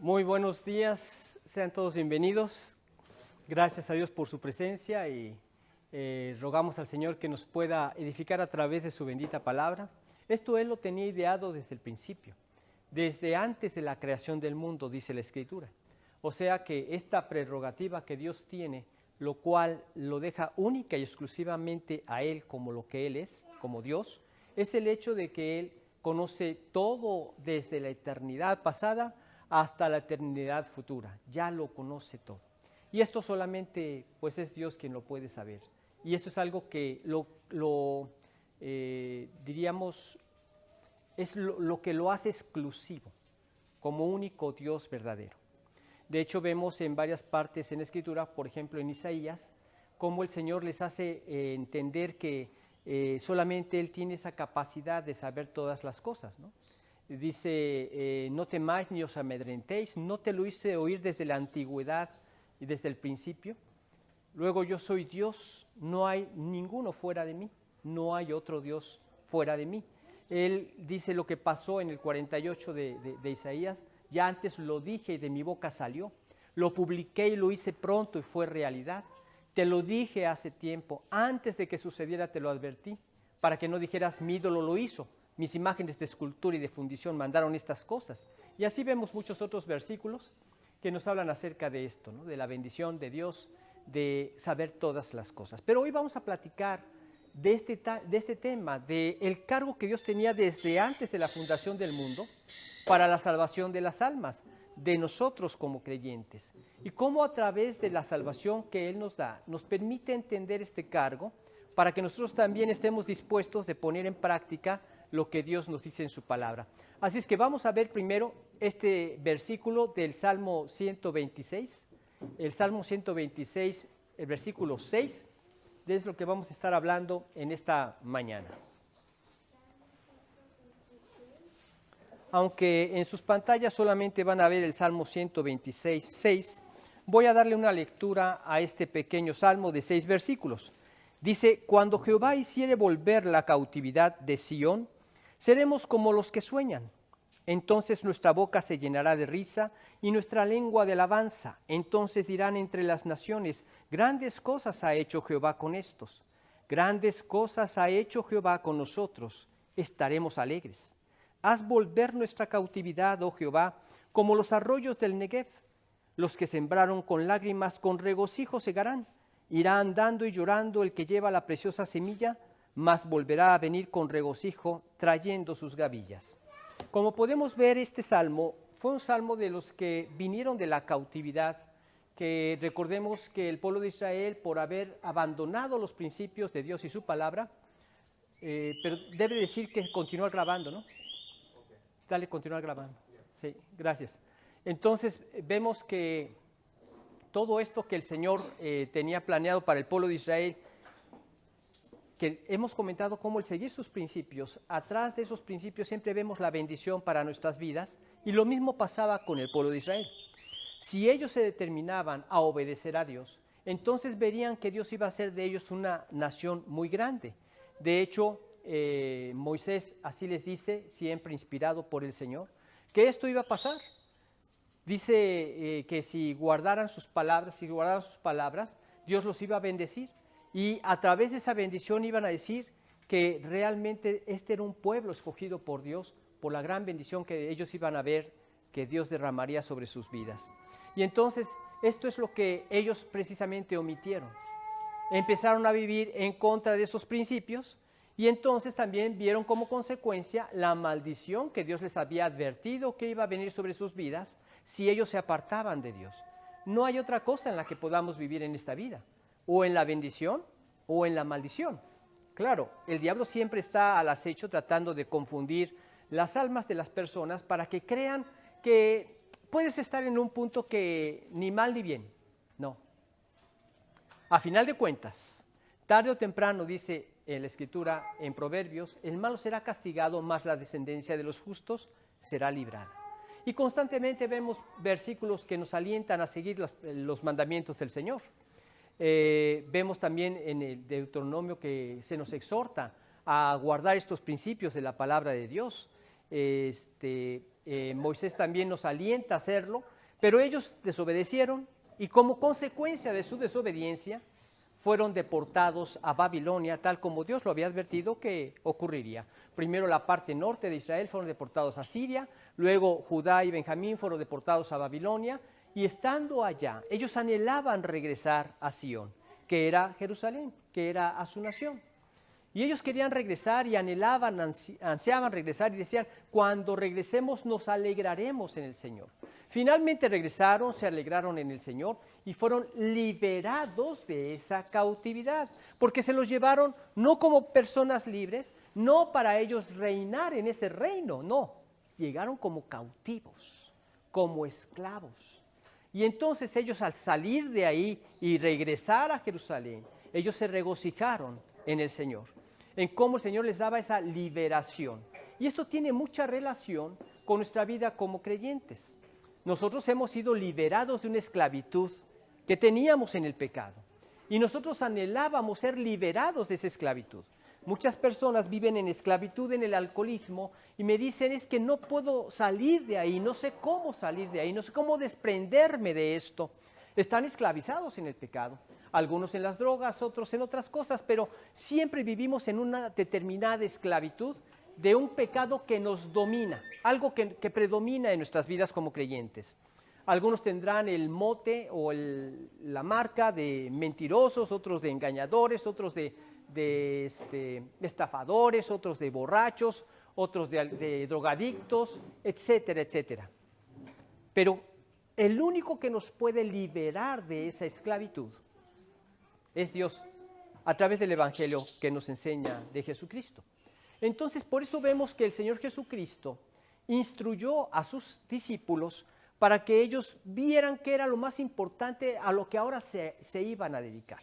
Muy buenos días, sean todos bienvenidos. Gracias a Dios por su presencia y rogamos al Señor que nos pueda edificar a través de su bendita palabra. Esto Él lo tenía ideado desde el principio, desde antes de la creación del mundo, dice la Escritura. O sea que esta prerrogativa que Dios tiene, lo cual lo deja única y exclusivamente a Él como lo que Él es, como Dios, es el hecho de que Él conoce todo desde la eternidad pasada hasta la eternidad futura, ya lo conoce todo. Y esto solamente pues es Dios quien lo puede saber. Y eso es algo que diríamos, es lo que lo hace exclusivo, como único Dios verdadero. De hecho, vemos en varias partes en la Escritura, por ejemplo en Isaías, cómo el Señor les hace entender que solamente Él tiene esa capacidad de saber todas las cosas, ¿no? Dice, no temáis ni os amedrentéis, no te lo hice oír desde la antigüedad y desde el principio. Luego yo soy Dios, no hay ninguno fuera de mí, no hay otro Dios fuera de mí. Él dice lo que pasó en el 48 de Isaías, ya antes lo dije y de mi boca salió, lo publiqué y lo hice pronto y fue realidad. Te lo dije hace tiempo, antes de que sucediera te lo advertí, para que no dijeras mi ídolo lo hizo. Mis imágenes de escultura y de fundición mandaron estas cosas. Y así vemos muchos otros versículos que nos hablan acerca de esto, ¿no? De la bendición de Dios, de saber todas las cosas. Pero hoy vamos a platicar de este tema, del cargo que Dios tenía desde antes de la fundación del mundo para la salvación de las almas, de nosotros como creyentes. Y cómo a través de la salvación que Él nos da, nos permite entender este cargo para que nosotros también estemos dispuestos de poner en práctica lo que Dios nos dice en su palabra. Así es que vamos a ver primero este versículo del Salmo 126, el Salmo 126, el versículo 6, de lo que vamos a estar hablando en esta mañana. Aunque en sus pantallas solamente van a ver el Salmo 126, 6, voy a darle una lectura a este pequeño salmo de 6 versículos. Dice, cuando Jehová hiciere volver la cautividad de Sión, seremos como los que sueñan. Entonces nuestra boca se llenará de risa y nuestra lengua de alabanza. Entonces dirán entre las naciones, grandes cosas ha hecho Jehová con estos. Grandes cosas ha hecho Jehová con nosotros. Estaremos alegres. Haz volver nuestra cautividad, oh Jehová, como los arroyos del Negev. Los que sembraron con lágrimas, con regocijo segarán. Irá andando y llorando el que lleva la preciosa semilla, mas volverá a venir con regocijo, trayendo sus gavillas. Como podemos ver, este salmo fue un salmo de los que vinieron de la cautividad, que recordemos que el pueblo de Israel, por haber abandonado los principios de Dios y su palabra, pero debe decir que continuar grabando, ¿no? Dale, continuar grabando. Sí, gracias. Entonces, vemos que todo esto que el Señor tenía planeado para el pueblo de Israel, que hemos comentado cómo el seguir sus principios, atrás de esos principios siempre vemos la bendición para nuestras vidas, y lo mismo pasaba con el pueblo de Israel. Si ellos se determinaban a obedecer a Dios, entonces verían que Dios iba a hacer de ellos una nación muy grande. De hecho, Moisés así les dice, siempre inspirado por el Señor, que esto iba a pasar. Dice que si guardaran sus palabras, Dios los iba a bendecir. Y a través de esa bendición iban a decir que realmente este era un pueblo escogido por Dios, por la gran bendición que ellos iban a ver que Dios derramaría sobre sus vidas. Y entonces, esto es lo que ellos precisamente omitieron. Empezaron a vivir en contra de esos principios y entonces también vieron como consecuencia la maldición que Dios les había advertido que iba a venir sobre sus vidas si ellos se apartaban de Dios. No hay otra cosa en la que podamos vivir en esta vida, o en la bendición o en la maldición. Claro, el diablo siempre está al acecho tratando de confundir las almas de las personas para que crean que puedes estar en un punto que ni mal ni bien. No. A final de cuentas, tarde o temprano, dice en la Escritura, en Proverbios, el malo será castigado, mas la descendencia de los justos será librada. Y constantemente vemos versículos que nos alientan a seguir los mandamientos del Señor. Vemos también en el Deuteronomio que se nos exhorta a guardar estos principios de la palabra de Dios. Moisés también nos alienta a hacerlo Pero ellos desobedecieron y como consecuencia de su desobediencia fueron deportados a Babilonia, tal como Dios lo había advertido que ocurriría. Primero la parte norte de Israel fueron deportados a Siria, luego Judá y Benjamín fueron deportados a Babilonia, y estando allá, ellos anhelaban regresar a Sión, que era Jerusalén, que era a su nación. Y ellos querían regresar y anhelaban, ansiaban regresar y decían, cuando regresemos nos alegraremos en el Señor. Finalmente regresaron, se alegraron en el Señor y fueron liberados de esa cautividad, porque se los llevaron no como personas libres, no para ellos reinar en ese reino, no, llegaron como cautivos, como esclavos. Y entonces ellos al salir de ahí y regresar a Jerusalén, ellos se regocijaron en el Señor, en cómo el Señor les daba esa liberación. Y esto tiene mucha relación con nuestra vida como creyentes. Nosotros hemos sido liberados de una esclavitud que teníamos en el pecado. Y nosotros anhelábamos ser liberados de esa esclavitud. Muchas personas viven en esclavitud en el alcoholismo y me dicen, es que no puedo salir de ahí, no sé cómo salir de ahí, no sé cómo desprenderme de esto. Están esclavizados en el pecado, algunos en las drogas, otros en otras cosas, pero siempre vivimos en una determinada esclavitud de un pecado que nos domina, algo que predomina en nuestras vidas como creyentes. Algunos tendrán el mote o la marca de mentirosos, otros de engañadores, otros de estafadores, otros de borrachos, otros de drogadictos, etcétera, etcétera. Pero el único que nos puede liberar de esa esclavitud es Dios, a través del Evangelio que nos enseña de Jesucristo. Entonces, por eso vemos que el Señor Jesucristo instruyó a sus discípulos para que ellos vieran qué era lo más importante a lo que ahora se iban a dedicar.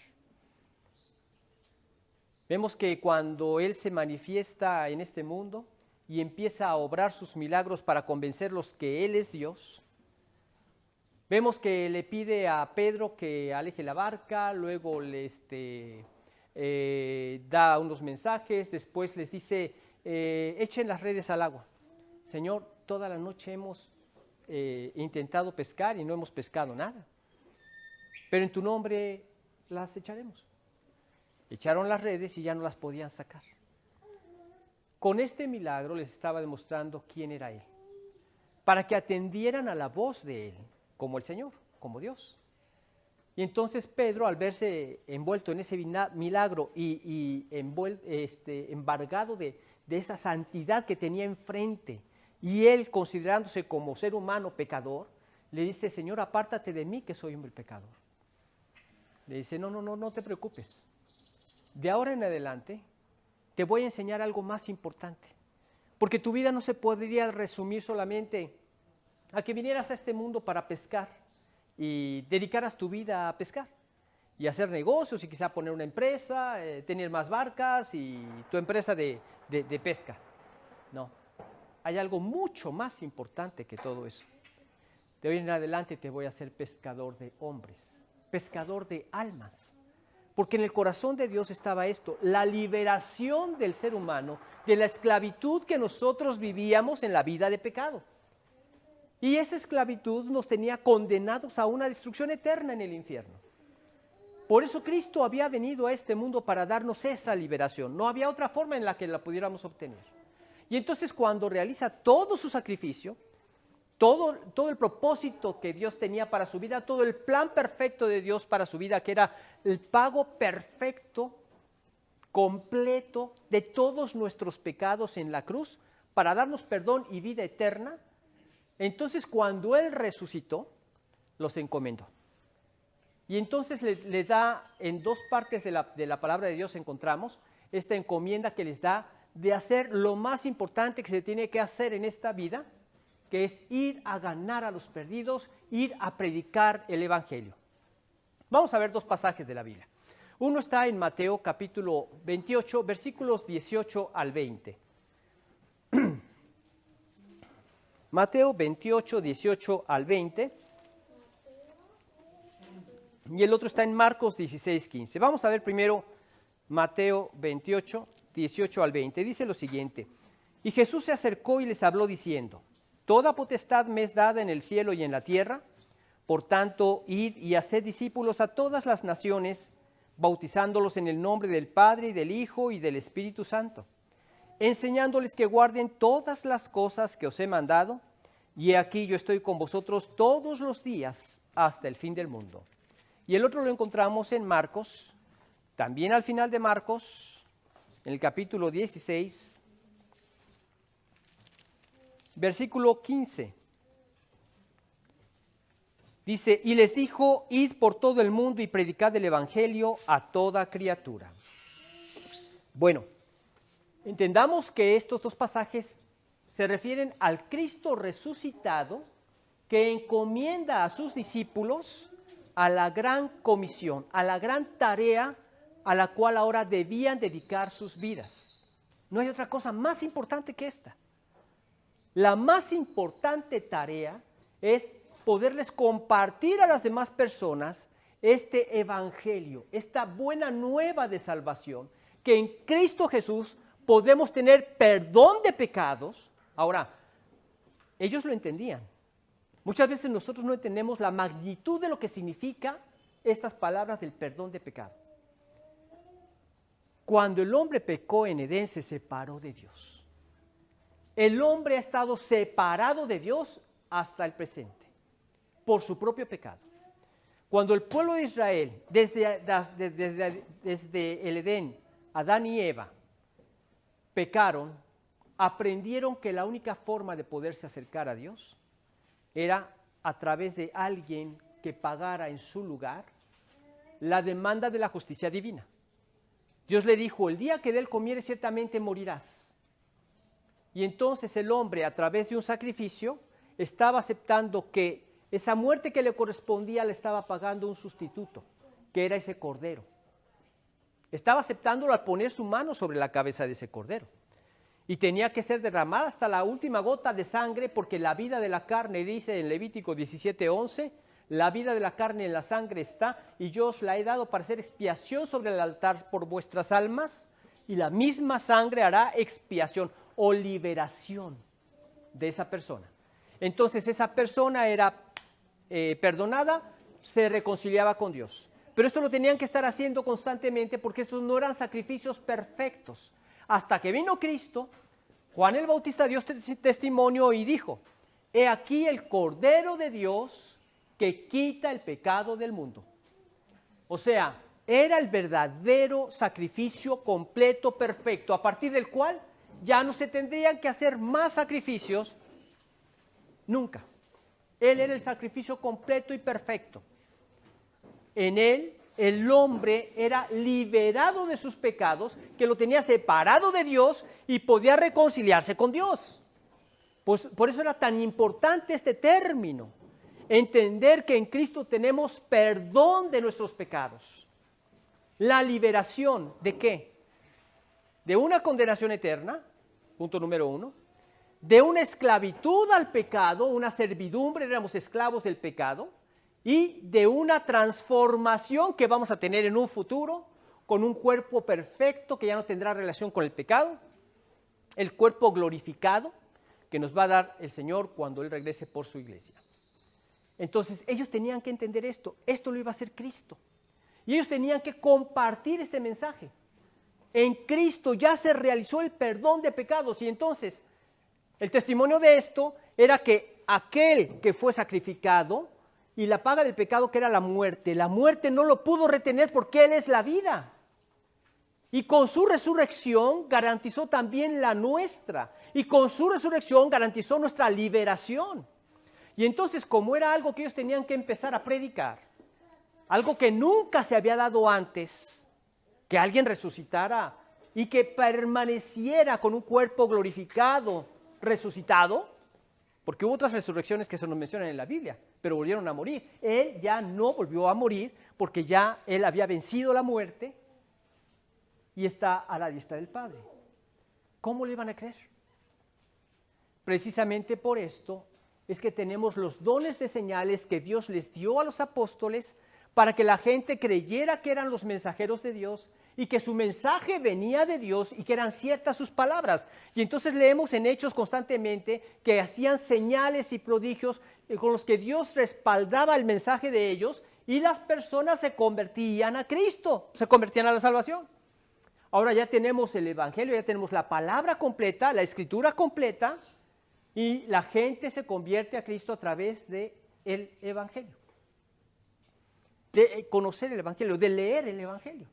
Vemos que cuando Él se manifiesta en este mundo y empieza a obrar sus milagros para convencerlos que Él es Dios, vemos que le pide a Pedro que aleje la barca, luego le da unos mensajes, después les dice, echen las redes al agua. Señor, toda la noche hemos intentado pescar y no hemos pescado nada, pero en tu nombre las echaremos. Echaron las redes y ya no las podían sacar. Con este milagro les estaba demostrando quién era Él, para que atendieran a la voz de Él, como el Señor, como Dios. Y entonces Pedro, al verse envuelto en ese milagro y embargado de esa santidad que tenía enfrente, y él considerándose como ser humano pecador, le dice, Señor, apártate de mí que soy un pecador. Le dice, no te preocupes. De ahora en adelante te voy a enseñar algo más importante, porque tu vida no se podría resumir solamente a que vinieras a este mundo para pescar y dedicaras tu vida a pescar y hacer negocios y quizá poner una empresa, tener más barcas y tu empresa de pesca. No, hay algo mucho más importante que todo eso. De hoy en adelante te voy a hacer pescador de hombres, pescador de almas. Porque en el corazón de Dios estaba esto, la liberación del ser humano de la esclavitud que nosotros vivíamos en la vida de pecado. Y esa esclavitud nos tenía condenados a una destrucción eterna en el infierno. Por eso Cristo había venido a este mundo para darnos esa liberación. No había otra forma en la que la pudiéramos obtener. Y entonces cuando realiza todo su sacrificio, todo el propósito que Dios tenía para su vida, todo el plan perfecto de Dios para su vida, que era el pago perfecto, completo de todos nuestros pecados en la cruz, para darnos perdón y vida eterna, entonces cuando Él resucitó, los encomendó. Y entonces le da, en dos partes de la palabra de Dios encontramos, esta encomienda que les da de hacer lo más importante que se tiene que hacer en esta vida, que es ir a ganar a los perdidos, ir a predicar el Evangelio. Vamos a ver dos pasajes de la Biblia. Uno está en Mateo capítulo 28, versículos 18 al 20. Mateo 28, 18 al 20. Y el otro está en Marcos 16, 15. Vamos a ver primero Mateo 28, 18 al 20. Dice lo siguiente. Y Jesús se acercó y les habló diciendo, toda potestad me es dada en el cielo y en la tierra. Por tanto, id y haced discípulos a todas las naciones, bautizándolos en el nombre del Padre y del Hijo y del Espíritu Santo, enseñándoles que guarden todas las cosas que os he mandado, y he aquí yo estoy con vosotros todos los días hasta el fin del mundo. Y el otro lo encontramos en Marcos, también al final de Marcos, en el capítulo 16, versículo 15. Dice, y les dijo, id por todo el mundo y predicad el evangelio a toda criatura. Bueno, entendamos que estos dos pasajes se refieren al Cristo resucitado que encomienda a sus discípulos a la gran comisión, a la gran tarea a la cual ahora debían dedicar sus vidas. No hay otra cosa más importante que esta. La más importante tarea es poderles compartir a las demás personas este evangelio, esta buena nueva de salvación, que en Cristo Jesús podemos tener perdón de pecados. Ahora, ellos lo entendían. Muchas veces nosotros no entendemos la magnitud de lo que significa estas palabras del perdón de pecado. Cuando el hombre pecó en Edén, se separó de Dios. El hombre ha estado separado de Dios hasta el presente, por su propio pecado. Cuando el pueblo de Israel, desde el Edén, Adán y Eva, pecaron, aprendieron que la única forma de poderse acercar a Dios era a través de alguien que pagara en su lugar la demanda de la justicia divina. Dios le dijo, el día que de él comieres ciertamente morirás. Y entonces el hombre, a través de un sacrificio, estaba aceptando que esa muerte que le correspondía le estaba pagando un sustituto, que era ese cordero. Estaba aceptándolo al poner su mano sobre la cabeza de ese cordero. Y tenía que ser derramada hasta la última gota de sangre, porque la vida de la carne, dice en Levítico 17:11, la vida de la carne en la sangre está, y yo os la he dado para hacer expiación sobre el altar por vuestras almas, y la misma sangre hará expiación o liberación de esa persona. Entonces esa persona era perdonada, se reconciliaba con Dios. Pero esto lo tenían que estar haciendo constantemente, porque estos no eran sacrificios perfectos. Hasta que vino Cristo, Juan el Bautista dio testimonio y dijo, he aquí el Cordero de Dios que quita el pecado del mundo. O sea, era el verdadero sacrificio completo, perfecto, a partir del cual ya no se tendrían que hacer más sacrificios nunca. Él era el sacrificio completo y perfecto. En él, el hombre era liberado de sus pecados, que lo tenía separado de Dios y podía reconciliarse con Dios. Pues por eso era tan importante este término. Entender que en Cristo tenemos perdón de nuestros pecados. La liberación, ¿de qué? De una condenación eterna, punto número 1. De una esclavitud al pecado, una servidumbre, éramos esclavos del pecado. Y de una transformación que vamos a tener en un futuro, con un cuerpo perfecto que ya no tendrá relación con el pecado. El cuerpo glorificado que nos va a dar el Señor cuando Él regrese por su iglesia. Entonces, ellos tenían que entender esto. Esto lo iba a hacer Cristo. Y ellos tenían que compartir este mensaje. En Cristo ya se realizó el perdón de pecados. Y entonces, el testimonio de esto era que aquel que fue sacrificado y la paga del pecado, que era la muerte no lo pudo retener porque Él es la vida. Y con su resurrección garantizó también la nuestra. Y con su resurrección garantizó nuestra liberación. Y entonces, como era algo que ellos tenían que empezar a predicar, algo que nunca se había dado antes, que alguien resucitara y que permaneciera con un cuerpo glorificado, resucitado, porque hubo otras resurrecciones que se nos mencionan en la Biblia, pero volvieron a morir. Él ya no volvió a morir porque ya él había vencido la muerte y está a la diestra del Padre. ¿Cómo le iban a creer? Precisamente por esto es que tenemos los dones de señales que Dios les dio a los apóstoles para que la gente creyera que eran los mensajeros de Dios y que su mensaje venía de Dios y que eran ciertas sus palabras. Y entonces leemos en Hechos constantemente que hacían señales y prodigios con los que Dios respaldaba el mensaje de ellos y las personas se convertían a Cristo, se convertían a la salvación. Ahora ya tenemos el Evangelio, ya tenemos la palabra completa, la escritura completa, y la gente se convierte a Cristo a través del Evangelio. De conocer el Evangelio, de leer el Evangelio.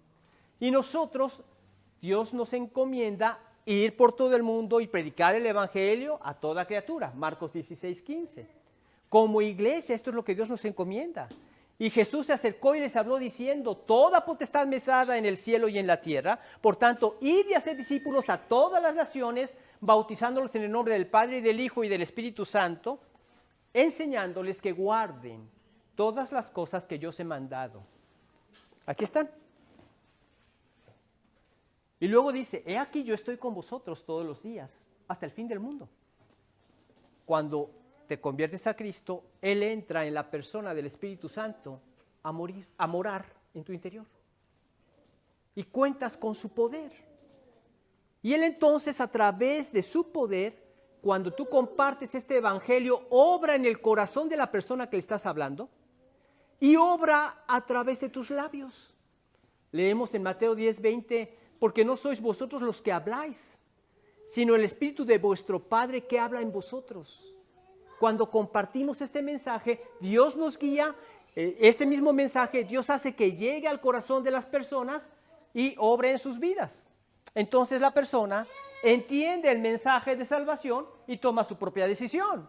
Y nosotros, Dios nos encomienda ir por todo el mundo y predicar el Evangelio a toda criatura. Marcos 16:15. Como iglesia, esto es lo que Dios nos encomienda. Y Jesús se acercó y les habló diciendo: toda potestad me es dada en el cielo y en la tierra. Por tanto, id y haced discípulos a todas las naciones, bautizándolos en el nombre del Padre y del Hijo y del Espíritu Santo, enseñándoles que guarden todas las cosas que yo os he mandado. Aquí están. Y luego dice: he aquí yo estoy con vosotros todos los días, hasta el fin del mundo. Cuando te conviertes a Cristo, Él entra en la persona del Espíritu Santo a morar en tu interior. Y cuentas con su poder. Y Él entonces, a través de su poder, cuando tú compartes este evangelio, obra en el corazón de la persona que le estás hablando y obra a través de tus labios. Leemos en Mateo 10:20, porque no sois vosotros los que habláis, sino el Espíritu de vuestro Padre que habla en vosotros. Cuando compartimos este mensaje, Dios nos guía, este mismo mensaje Dios hace que llegue al corazón de las personas y obre en sus vidas. Entonces la persona entiende el mensaje de salvación y toma su propia decisión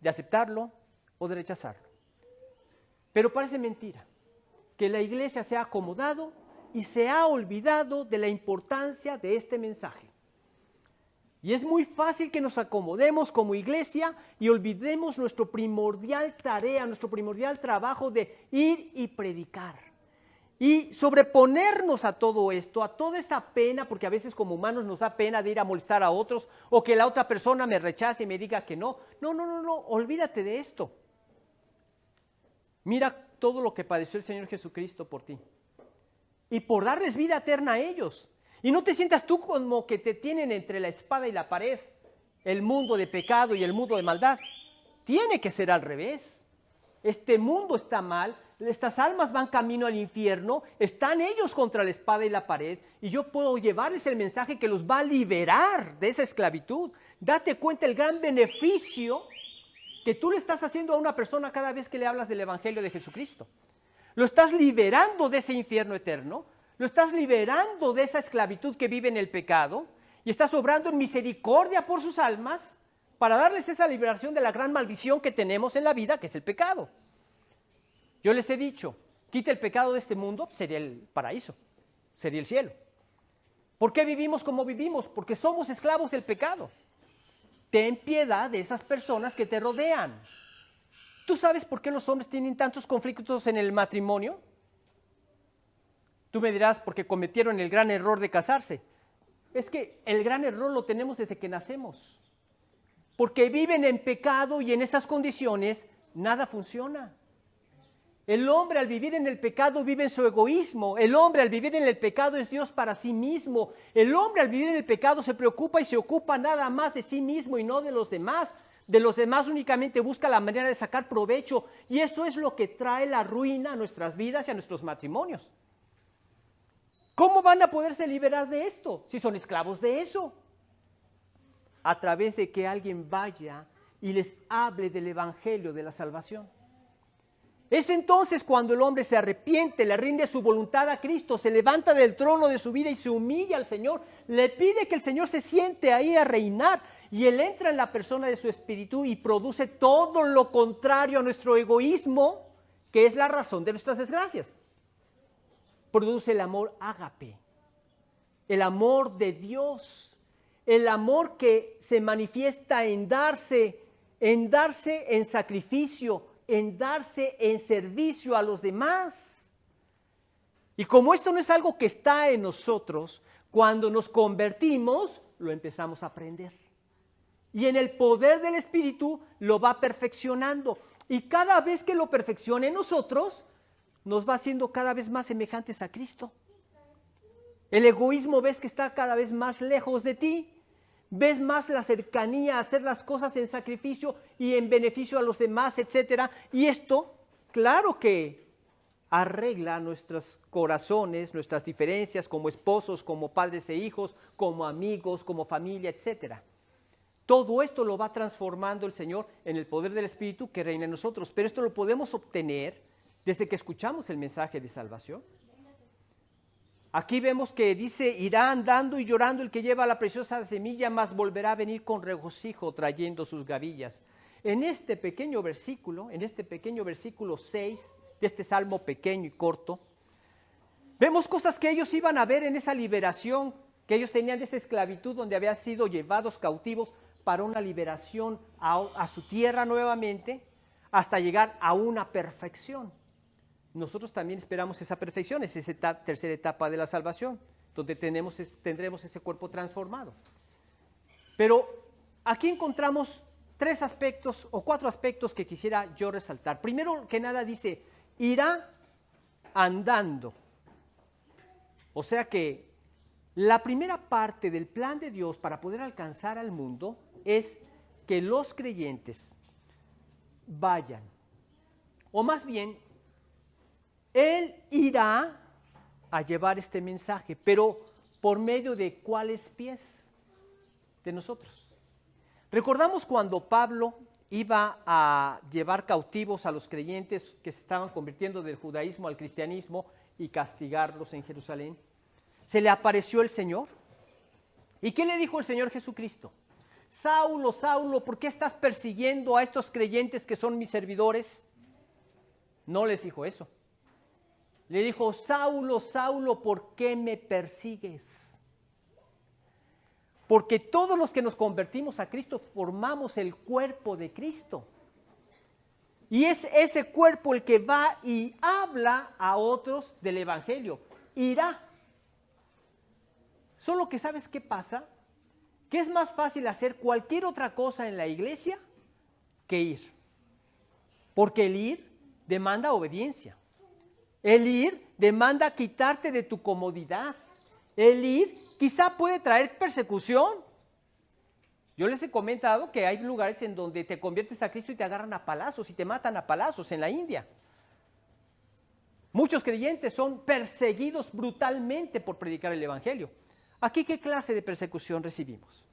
de aceptarlo o de rechazarlo. Pero parece mentira que la iglesia se ha acomodado y se ha olvidado de la importancia de este mensaje. Y es muy fácil que nos acomodemos como iglesia y olvidemos nuestra primordial tarea, nuestro primordial trabajo de ir y predicar. Y sobreponernos a todo esto, a toda esta pena, porque a veces como humanos nos da pena de ir a molestar a otros, o que la otra persona me rechace y me diga que no. No, olvídate de esto. Mira todo lo que padeció el Señor Jesucristo por ti. Y por darles vida eterna a ellos. Y no te sientas tú como que te tienen entre la espada y la pared, el mundo de pecado y el mundo de maldad. Tiene que ser al revés. Este mundo está mal, estas almas van camino al infierno, están ellos contra la espada y la pared, y yo puedo llevarles el mensaje que los va a liberar de esa esclavitud. Date cuenta el gran beneficio que tú le estás haciendo a una persona cada vez que le hablas del Evangelio de Jesucristo. Lo estás liberando de ese infierno eterno, lo estás liberando de esa esclavitud que vive en el pecado, y estás obrando en misericordia por sus almas para darles esa liberación de la gran maldición que tenemos en la vida, que es el pecado. Yo les he dicho, quita el pecado de este mundo, sería el paraíso, sería el cielo. ¿Por qué vivimos como vivimos? Porque somos esclavos del pecado. Ten piedad de esas personas que te rodean. ¿Tú sabes por qué los hombres tienen tantos conflictos en el matrimonio? Tú me dirás, porque cometieron el gran error de casarse. Es que el gran error lo tenemos desde que nacemos. Porque viven en pecado y en esas condiciones nada funciona. El hombre al vivir en el pecado vive en su egoísmo. El hombre al vivir en el pecado es Dios para sí mismo. El hombre al vivir en el pecado se preocupa y se ocupa nada más de sí mismo y no de los demás. De los demás únicamente busca la manera de sacar provecho. Y eso es lo que trae la ruina a nuestras vidas y a nuestros matrimonios. ¿Cómo van a poderse liberar de esto si son esclavos de eso? A través de que alguien vaya y les hable del Evangelio de la salvación. Es entonces cuando el hombre se arrepiente, le rinde su voluntad a Cristo, se levanta del trono de su vida y se humilla al Señor, le pide que el Señor se siente ahí a reinar y Él entra en la persona de su espíritu y produce todo lo contrario a nuestro egoísmo, que es la razón de nuestras desgracias. Produce el amor ágape, el amor de Dios, el amor que se manifiesta en darse en sacrificio, en darse en servicio a los demás. Y como esto no es algo que está en nosotros, cuando nos convertimos, lo empezamos a aprender. Y en el poder del Espíritu lo va perfeccionando. Y cada vez que lo perfecciona en nosotros, nos va haciendo cada vez más semejantes a Cristo. El egoísmo ves que está cada vez más lejos de ti. Ves más la cercanía a hacer las cosas en sacrificio y en beneficio a los demás, etc. Y esto, claro que arregla nuestros corazones, nuestras diferencias como esposos, como padres e hijos, como amigos, como familia, etc. Todo esto lo va transformando el Señor en el poder del Espíritu que reina en nosotros. Pero esto lo podemos obtener desde que escuchamos el mensaje de salvación. Aquí vemos que dice, irá andando y llorando el que lleva la preciosa semilla, mas volverá a venir con regocijo trayendo sus gavillas. En este pequeño versículo 6 de este salmo pequeño y corto, vemos cosas que ellos iban a ver en esa liberación, que ellos tenían de esa esclavitud donde habían sido llevados cautivos para una liberación a su tierra nuevamente, hasta llegar a una perfección. Nosotros también esperamos esa perfección, es esa tercera etapa de la salvación, donde tendremos ese cuerpo transformado. Pero aquí encontramos 3 aspectos o 4 aspectos que quisiera yo resaltar. Primero que nada dice, irá andando. O sea que la primera parte del plan de Dios para poder alcanzar al mundo es que los creyentes vayan, o más bien, Él irá a llevar este mensaje, pero ¿por medio de cuáles pies? De nosotros. Recordamos cuando Pablo iba a llevar cautivos a los creyentes que se estaban convirtiendo del judaísmo al cristianismo y castigarlos en Jerusalén. Se le apareció el Señor. ¿Y qué le dijo el Señor Jesucristo? Saulo, Saulo, ¿por qué estás persiguiendo a estos creyentes que son mis servidores? No les dijo eso. Le dijo, Saulo, Saulo, ¿por qué me persigues? Porque todos los que nos convertimos a Cristo formamos el cuerpo de Cristo. Y es ese cuerpo el que va y habla a otros del Evangelio. Irá. Solo que ¿sabes qué pasa? Que es más fácil hacer cualquier otra cosa en la iglesia que ir. Porque el ir demanda obediencia. El ir demanda quitarte de tu comodidad. El ir quizá puede traer persecución. Yo les he comentado que hay lugares en donde te conviertes a Cristo y te agarran a palazos y te matan a palazos en la India. Muchos creyentes son perseguidos brutalmente por predicar el Evangelio. ¿Aquí qué clase de persecución recibimos?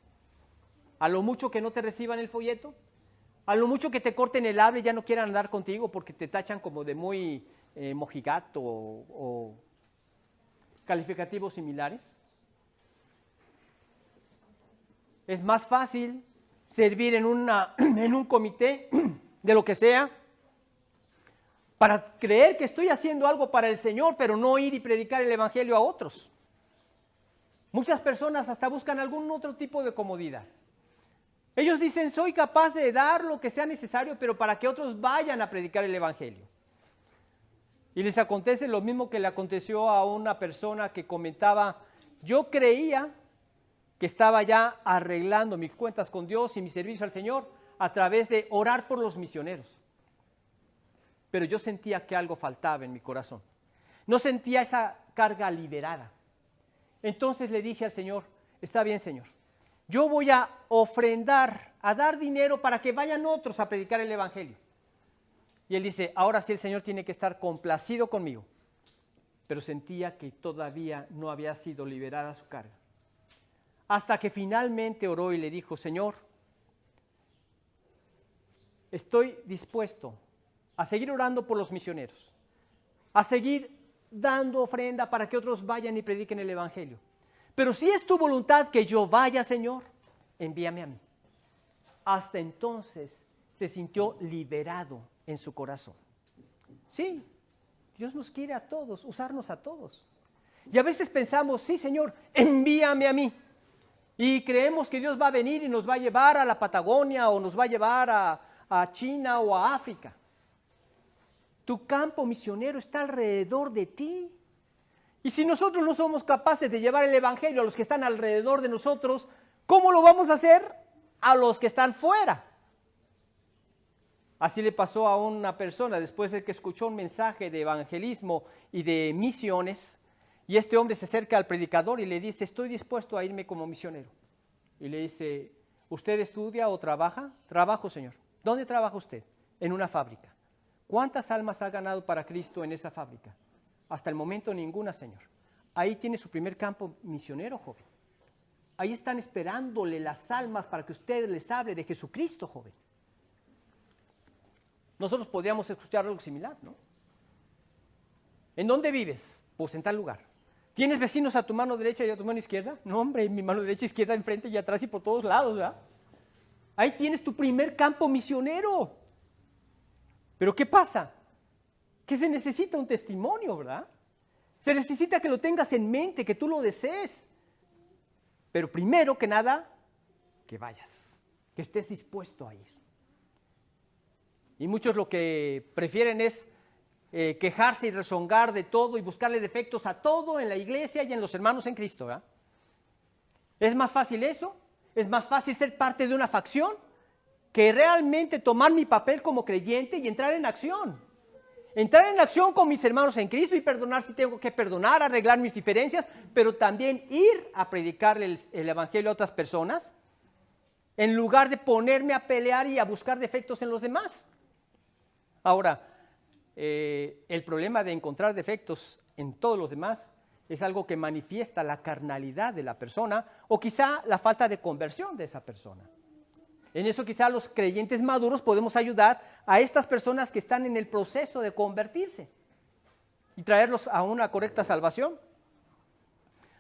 ¿A lo mucho que no te reciban el folleto? ¿A lo mucho que te corten el habla y ya no quieran andar contigo porque te tachan como de muy mojigato o calificativos similares? Es más fácil servir en un comité de lo que sea para creer que estoy haciendo algo para el Señor, pero no ir y predicar el Evangelio a otros. Muchas personas hasta buscan algún otro tipo de comodidad. Ellos dicen, soy capaz de dar lo que sea necesario, pero para que otros vayan a predicar el Evangelio. Y les acontece lo mismo que le aconteció a una persona que comentaba, yo creía que estaba ya arreglando mis cuentas con Dios y mi servicio al Señor a través de orar por los misioneros. Pero yo sentía que algo faltaba en mi corazón. No sentía esa carga liberada. Entonces le dije al Señor, está bien, Señor, yo voy a ofrendar, a dar dinero para que vayan otros a predicar el Evangelio. Y él dice, ahora sí el Señor tiene que estar complacido conmigo. Pero sentía que todavía no había sido liberada su carga. Hasta que finalmente oró y le dijo, Señor, estoy dispuesto a seguir orando por los misioneros, a seguir dando ofrenda para que otros vayan y prediquen el Evangelio. Pero si es tu voluntad que yo vaya, Señor, envíame a mí. Hasta entonces se sintió liberado en su corazón. Sí, Dios nos quiere a todos, usarnos a todos. Y a veces pensamos, sí, Señor, envíame a mí. Y creemos que Dios va a venir y nos va a llevar a la Patagonia o nos va a llevar a China o a África. Tu campo misionero está alrededor de ti. Y si nosotros no somos capaces de llevar el Evangelio a los que están alrededor de nosotros, ¿cómo lo vamos a hacer a los que están fuera? Así le pasó a una persona después de que escuchó un mensaje de evangelismo y de misiones Y este hombre se acerca al predicador y le dice, estoy dispuesto a irme como misionero. Y le dice, ¿usted estudia o trabaja? Trabajo, señor. ¿Dónde trabaja usted? En una fábrica. ¿Cuántas almas ha ganado para Cristo en esa fábrica? Hasta el momento ninguna, señor. Ahí tiene su primer campo misionero, joven. Ahí están esperándole las almas para que usted les hable de Jesucristo, joven. Nosotros podríamos escuchar algo similar, ¿no? ¿En dónde vives? Pues en tal lugar. ¿Tienes vecinos a tu mano derecha y a tu mano izquierda? No, hombre, mi mano derecha, izquierda, enfrente y atrás y por todos lados, ¿verdad? Ahí tienes tu primer campo misionero. Pero ¿qué pasa? Que se necesita un testimonio, ¿verdad? Se necesita que lo tengas en mente, que tú lo desees. Pero primero que nada, que vayas, que estés dispuesto a ir. Y muchos lo que prefieren es quejarse y rezongar de todo y buscarle defectos a todo en la iglesia y en los hermanos en Cristo, ¿verdad? ¿Es más fácil eso? ¿Es más fácil ser parte de una facción que realmente tomar mi papel como creyente y entrar en acción? Entrar en acción con mis hermanos en Cristo y perdonar si tengo que perdonar, arreglar mis diferencias, pero también ir a predicarle el evangelio a otras personas, en lugar de ponerme a pelear y a buscar defectos en los demás. Ahora, el problema de encontrar defectos en todos los demás es algo que manifiesta la carnalidad de la persona o quizá la falta de conversión de esa persona. En eso quizá los creyentes maduros podemos ayudar a estas personas que están en el proceso de convertirse y traerlos a una correcta salvación.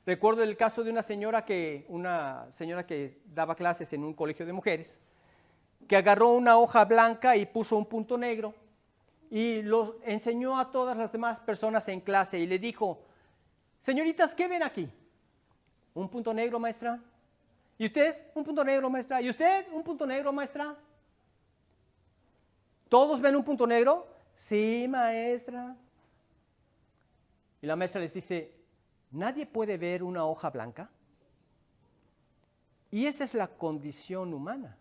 Recuerdo el caso de una señora que daba clases en un colegio de mujeres, que agarró una hoja blanca y puso un punto negro y lo enseñó a todas las demás personas en clase y le dijo, señoritas, ¿qué ven aquí? ¿Un punto negro, maestra? ¿Y usted? ¿Un punto negro, maestra? ¿Y usted? ¿Un punto negro, maestra? ¿Todos ven un punto negro? Sí, maestra. Y la maestra les dice, ¿nadie puede ver una hoja blanca? Y esa es la condición humana.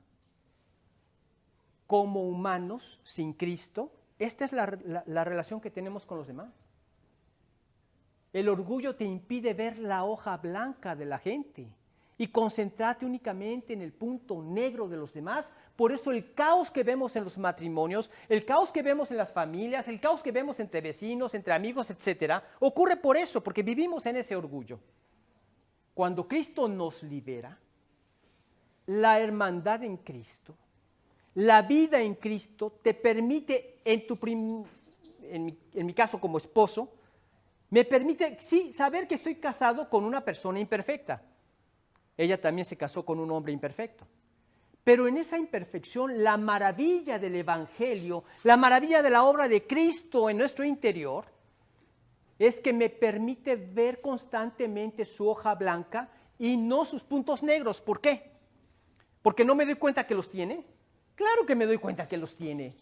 Como humanos, sin Cristo, esta es la relación que tenemos con los demás. El orgullo te impide ver la hoja blanca de la gente y concentrarte únicamente en el punto negro de los demás. Por eso el caos que vemos en los matrimonios, el caos que vemos en las familias, el caos que vemos entre vecinos, entre amigos, etcétera, ocurre por eso, porque vivimos en ese orgullo. Cuando Cristo nos libera, la hermandad en Cristo, la vida en Cristo te permite, en mi caso como esposo, me permite, sí, saber que estoy casado con una persona imperfecta. Ella también se casó con un hombre imperfecto. Pero en esa imperfección, la maravilla del Evangelio, la maravilla de la obra de Cristo en nuestro interior, es que me permite ver constantemente su hoja blanca y no sus puntos negros. ¿Por qué? ¿Porque no me doy cuenta que los tiene? Claro que me doy cuenta que los tiene.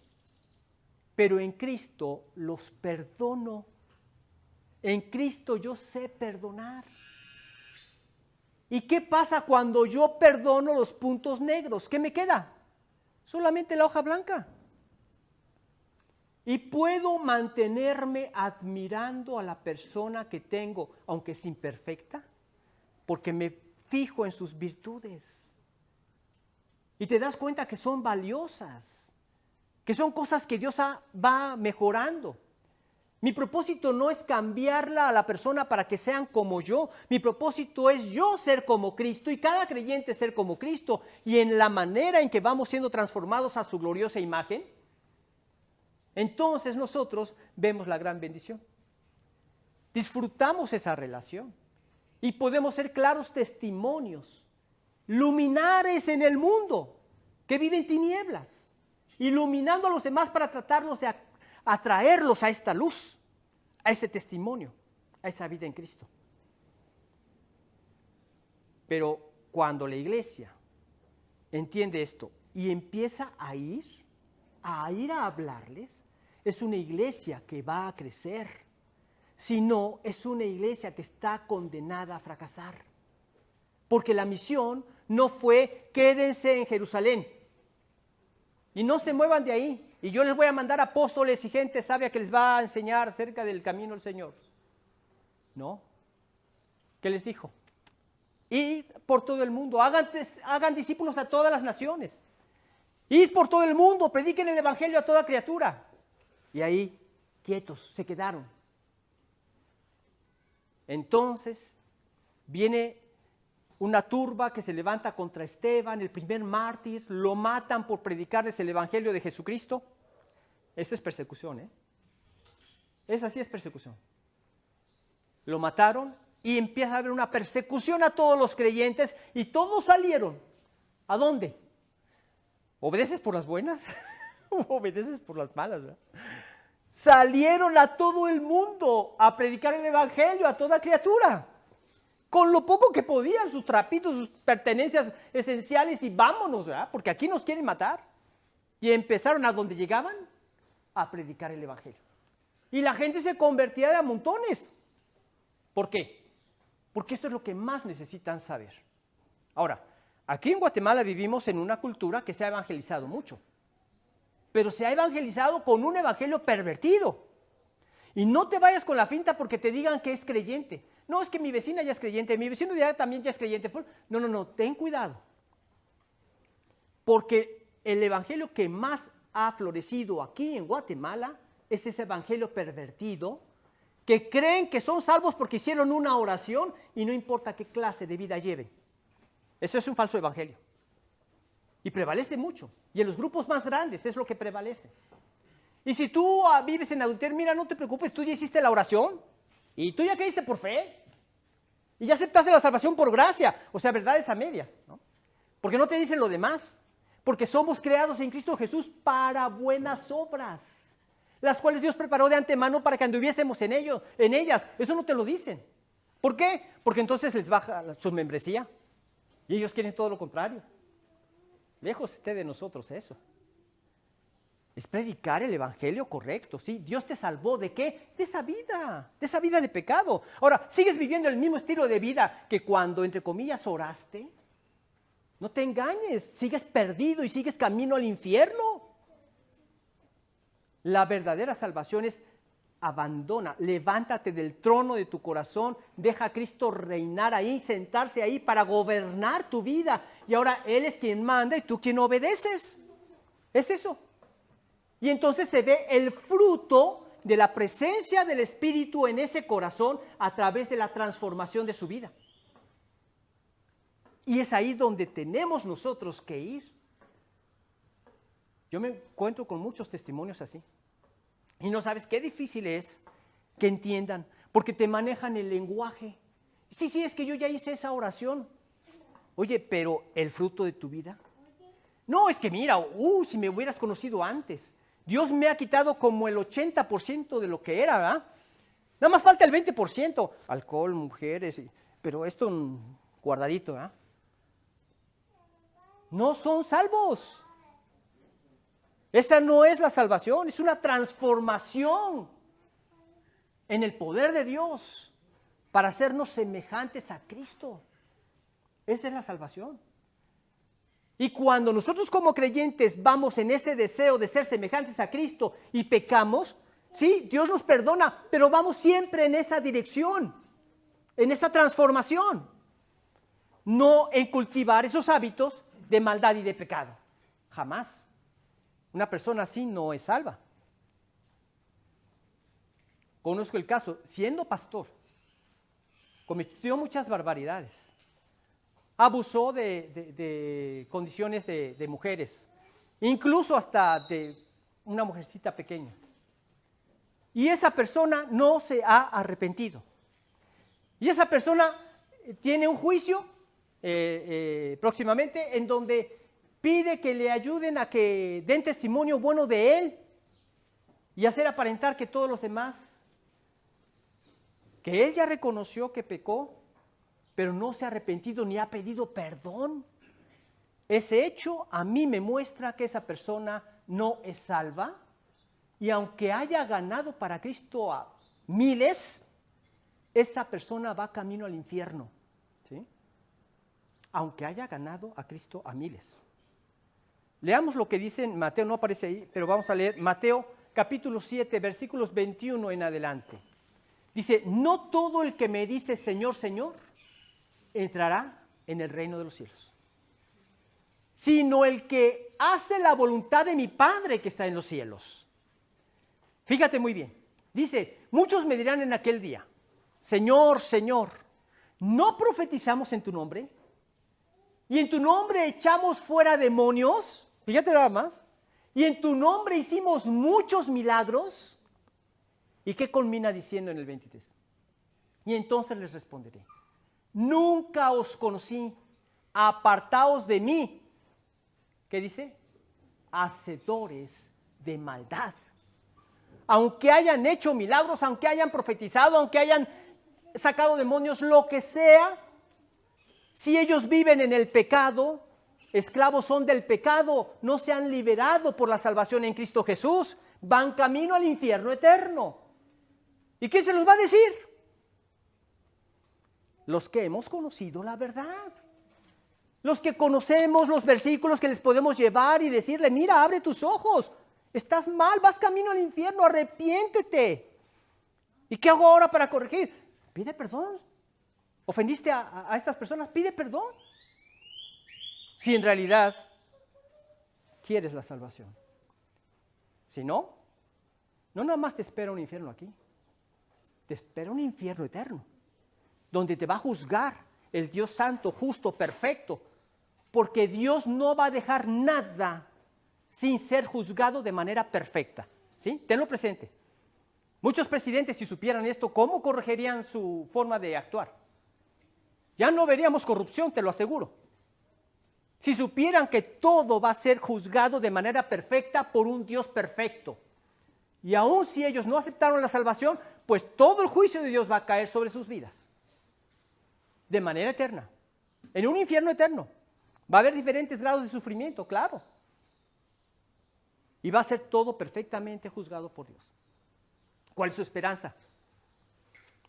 Pero en Cristo los perdono. En Cristo yo sé perdonar. ¿Y qué pasa cuando yo perdono los puntos negros? ¿Qué me queda? Solamente la hoja blanca. Y puedo mantenerme admirando a la persona que tengo, aunque es imperfecta, porque me fijo en sus virtudes. Y te das cuenta que son valiosas, que son cosas que Dios va mejorando. Mi propósito no es cambiarla a la persona para que sean como yo. Mi propósito es yo ser como Cristo y cada creyente ser como Cristo. Y en la manera en que vamos siendo transformados a su gloriosa imagen, entonces nosotros vemos la gran bendición. Disfrutamos esa relación y podemos ser claros testimonios, luminares en el mundo que vive en tinieblas, iluminando a los demás para tratarlos de atraerlos a esta luz, a ese testimonio, a esa vida en Cristo. Pero cuando la iglesia entiende esto y empieza a ir a hablarles, es una iglesia que va a crecer. Si no, es una iglesia que está condenada a fracasar. Porque la misión no fue quédense en Jerusalén y no se muevan de ahí. Y yo les voy a mandar apóstoles y gente sabia que les va a enseñar acerca del camino del Señor. No. ¿Qué les dijo? Id por todo el mundo, hagan discípulos a todas las naciones. Id por todo el mundo, prediquen el evangelio a toda criatura. Y ahí, quietos, se quedaron. Entonces, viene una turba que se levanta contra Esteban, el primer mártir, lo matan por predicarles el evangelio de Jesucristo. Eso es persecución, ¿eh? Esa sí es persecución. Lo mataron y empieza a haber una persecución a todos los creyentes y todos salieron. ¿A dónde? ¿Obedeces por las buenas o obedeces por las malas, ¿verdad? Salieron a todo el mundo a predicar el evangelio a toda criatura. Con lo poco que podían, sus trapitos, sus pertenencias esenciales y vámonos, ¿verdad? Porque aquí nos quieren matar. Y empezaron a donde llegaban a predicar el evangelio. Y la gente se convertía de a montones. ¿Por qué? Porque esto es lo que más necesitan saber. Ahora, aquí en Guatemala vivimos en una cultura que se ha evangelizado mucho. Pero se ha evangelizado con un evangelio pervertido. Y no te vayas con la finta porque te digan que es creyente. No, es que mi vecina ya es creyente, mi vecino de allá también ya es creyente. No, ten cuidado. Porque el evangelio que más ha florecido aquí en Guatemala es ese evangelio pervertido, que creen que son salvos porque hicieron una oración y no importa qué clase de vida lleven. Eso es un falso evangelio. Y prevalece mucho. Y en los grupos más grandes es lo que prevalece. Y si tú vives en adulterio, mira, no te preocupes, tú ya hiciste la oración y tú ya creíste por fe y ya aceptaste la salvación por gracia. O sea, verdades a medias, ¿no? Porque no te dicen lo demás. Porque somos creados en Cristo Jesús para buenas obras, las cuales Dios preparó de antemano para que anduviésemos en ellas. Eso no te lo dicen. ¿Por qué? Porque entonces les baja su membresía y ellos quieren todo lo contrario. Lejos esté de nosotros eso. Es predicar el evangelio correcto, ¿sí? Dios te salvó ¿de qué? De esa vida de pecado. Ahora, ¿sigues viviendo el mismo estilo de vida que cuando, entre comillas, oraste? No te engañes, sigues perdido y sigues camino al infierno. La verdadera salvación es abandona, levántate del trono de tu corazón, deja a Cristo reinar ahí, sentarse ahí para gobernar tu vida. Y ahora Él es quien manda y tú quien obedeces. Es eso. Y entonces se ve el fruto de la presencia del Espíritu en ese corazón a través de la transformación de su vida. Y es ahí donde tenemos nosotros que ir. Yo me encuentro con muchos testimonios así. Y no sabes qué difícil es que entiendan, porque te manejan el lenguaje. Sí, es que yo ya hice esa oración. Oye, pero ¿el fruto de tu vida? No, es que mira, si me hubieras conocido antes. Dios me ha quitado como el 80% de lo que era, ¿verdad? Nada más falta el 20%. Alcohol, mujeres, pero esto guardadito, ¿verdad? No son salvos. Esa no es la salvación, es una transformación en el poder de Dios para hacernos semejantes a Cristo. Esa es la salvación. Y cuando nosotros como creyentes vamos en ese deseo de ser semejantes a Cristo y pecamos, sí, Dios nos perdona, pero vamos siempre en esa dirección, en esa transformación. No en cultivar esos hábitos de maldad y de pecado. Jamás. Una persona así no es salva. Conozco el caso, siendo pastor, cometió muchas barbaridades. Abusó de condiciones de mujeres, incluso hasta de una mujercita pequeña. Y esa persona no se ha arrepentido. Y esa persona tiene un juicio próximamente en donde pide que le ayuden a que den testimonio bueno de él y hacer aparentar que todos los demás, que él ya reconoció que pecó, pero no se ha arrepentido ni ha pedido perdón. Ese hecho a mí me muestra que esa persona no es salva y aunque haya ganado para Cristo a miles, esa persona va camino al infierno, ¿sí? Aunque haya ganado a Cristo a miles. Leamos lo que dice en Mateo, no aparece ahí, pero vamos a leer Mateo capítulo 7, versículos 21 en adelante. Dice, no todo el que me dice Señor, Señor, entrará en el reino de los cielos, sino el que hace la voluntad de mi Padre que está en los cielos. Fíjate muy bien. Dice, muchos me dirán en aquel día, Señor, Señor, ¿no profetizamos en tu nombre? ¿Y en tu nombre echamos fuera demonios? Fíjate nada más. ¿Y en tu nombre hicimos muchos milagros? ¿Y qué culmina diciendo en el 23? Y entonces les responderé, nunca os conocí, apartaos de mí. ¿Qué dice? Hacedores de maldad. Aunque hayan hecho milagros, aunque hayan profetizado, aunque hayan sacado demonios, lo que sea, si ellos viven en el pecado, esclavos son del pecado, no se han liberado por la salvación en Cristo Jesús, van camino al infierno eterno. ¿Y quién se los va a decir? Los que hemos conocido la verdad. Los que conocemos los versículos que les podemos llevar y decirle, mira, abre tus ojos, estás mal, vas camino al infierno, arrepiéntete. ¿Y qué hago ahora para corregir? Pide perdón. ¿Ofendiste a estas personas? Pide perdón. Si en realidad quieres la salvación. Si no, no nada más te espera un infierno aquí, te espera un infierno eterno, donde te va a juzgar el Dios santo, justo, perfecto, porque Dios no va a dejar nada sin ser juzgado de manera perfecta. ¿Sí? Tenlo presente. Muchos presidentes, si supieran esto, ¿cómo corregirían su forma de actuar? Ya no veríamos corrupción, te lo aseguro. Si supieran que todo va a ser juzgado de manera perfecta por un Dios perfecto. Y aun si ellos no aceptaron la salvación, pues todo el juicio de Dios va a caer sobre sus vidas. De manera eterna. En un infierno eterno. Va a haber diferentes grados de sufrimiento, claro. Y va a ser todo perfectamente juzgado por Dios. ¿Cuál es su esperanza?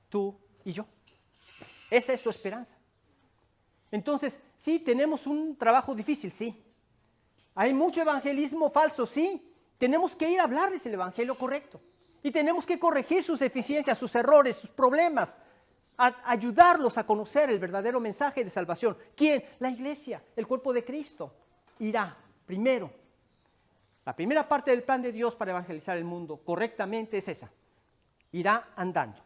Tú y yo. Esa es su esperanza. Entonces, sí, tenemos un trabajo difícil, sí. Hay mucho evangelismo falso, sí. Tenemos que ir a hablarles el evangelio correcto. Y tenemos que corregir sus deficiencias, sus errores, sus problemas. Ayudarlos a conocer el verdadero mensaje de salvación. ¿Quién? La iglesia, el cuerpo de Cristo. Irá primero. La primera parte del plan de Dios para evangelizar el mundo correctamente es esa. Irá andando.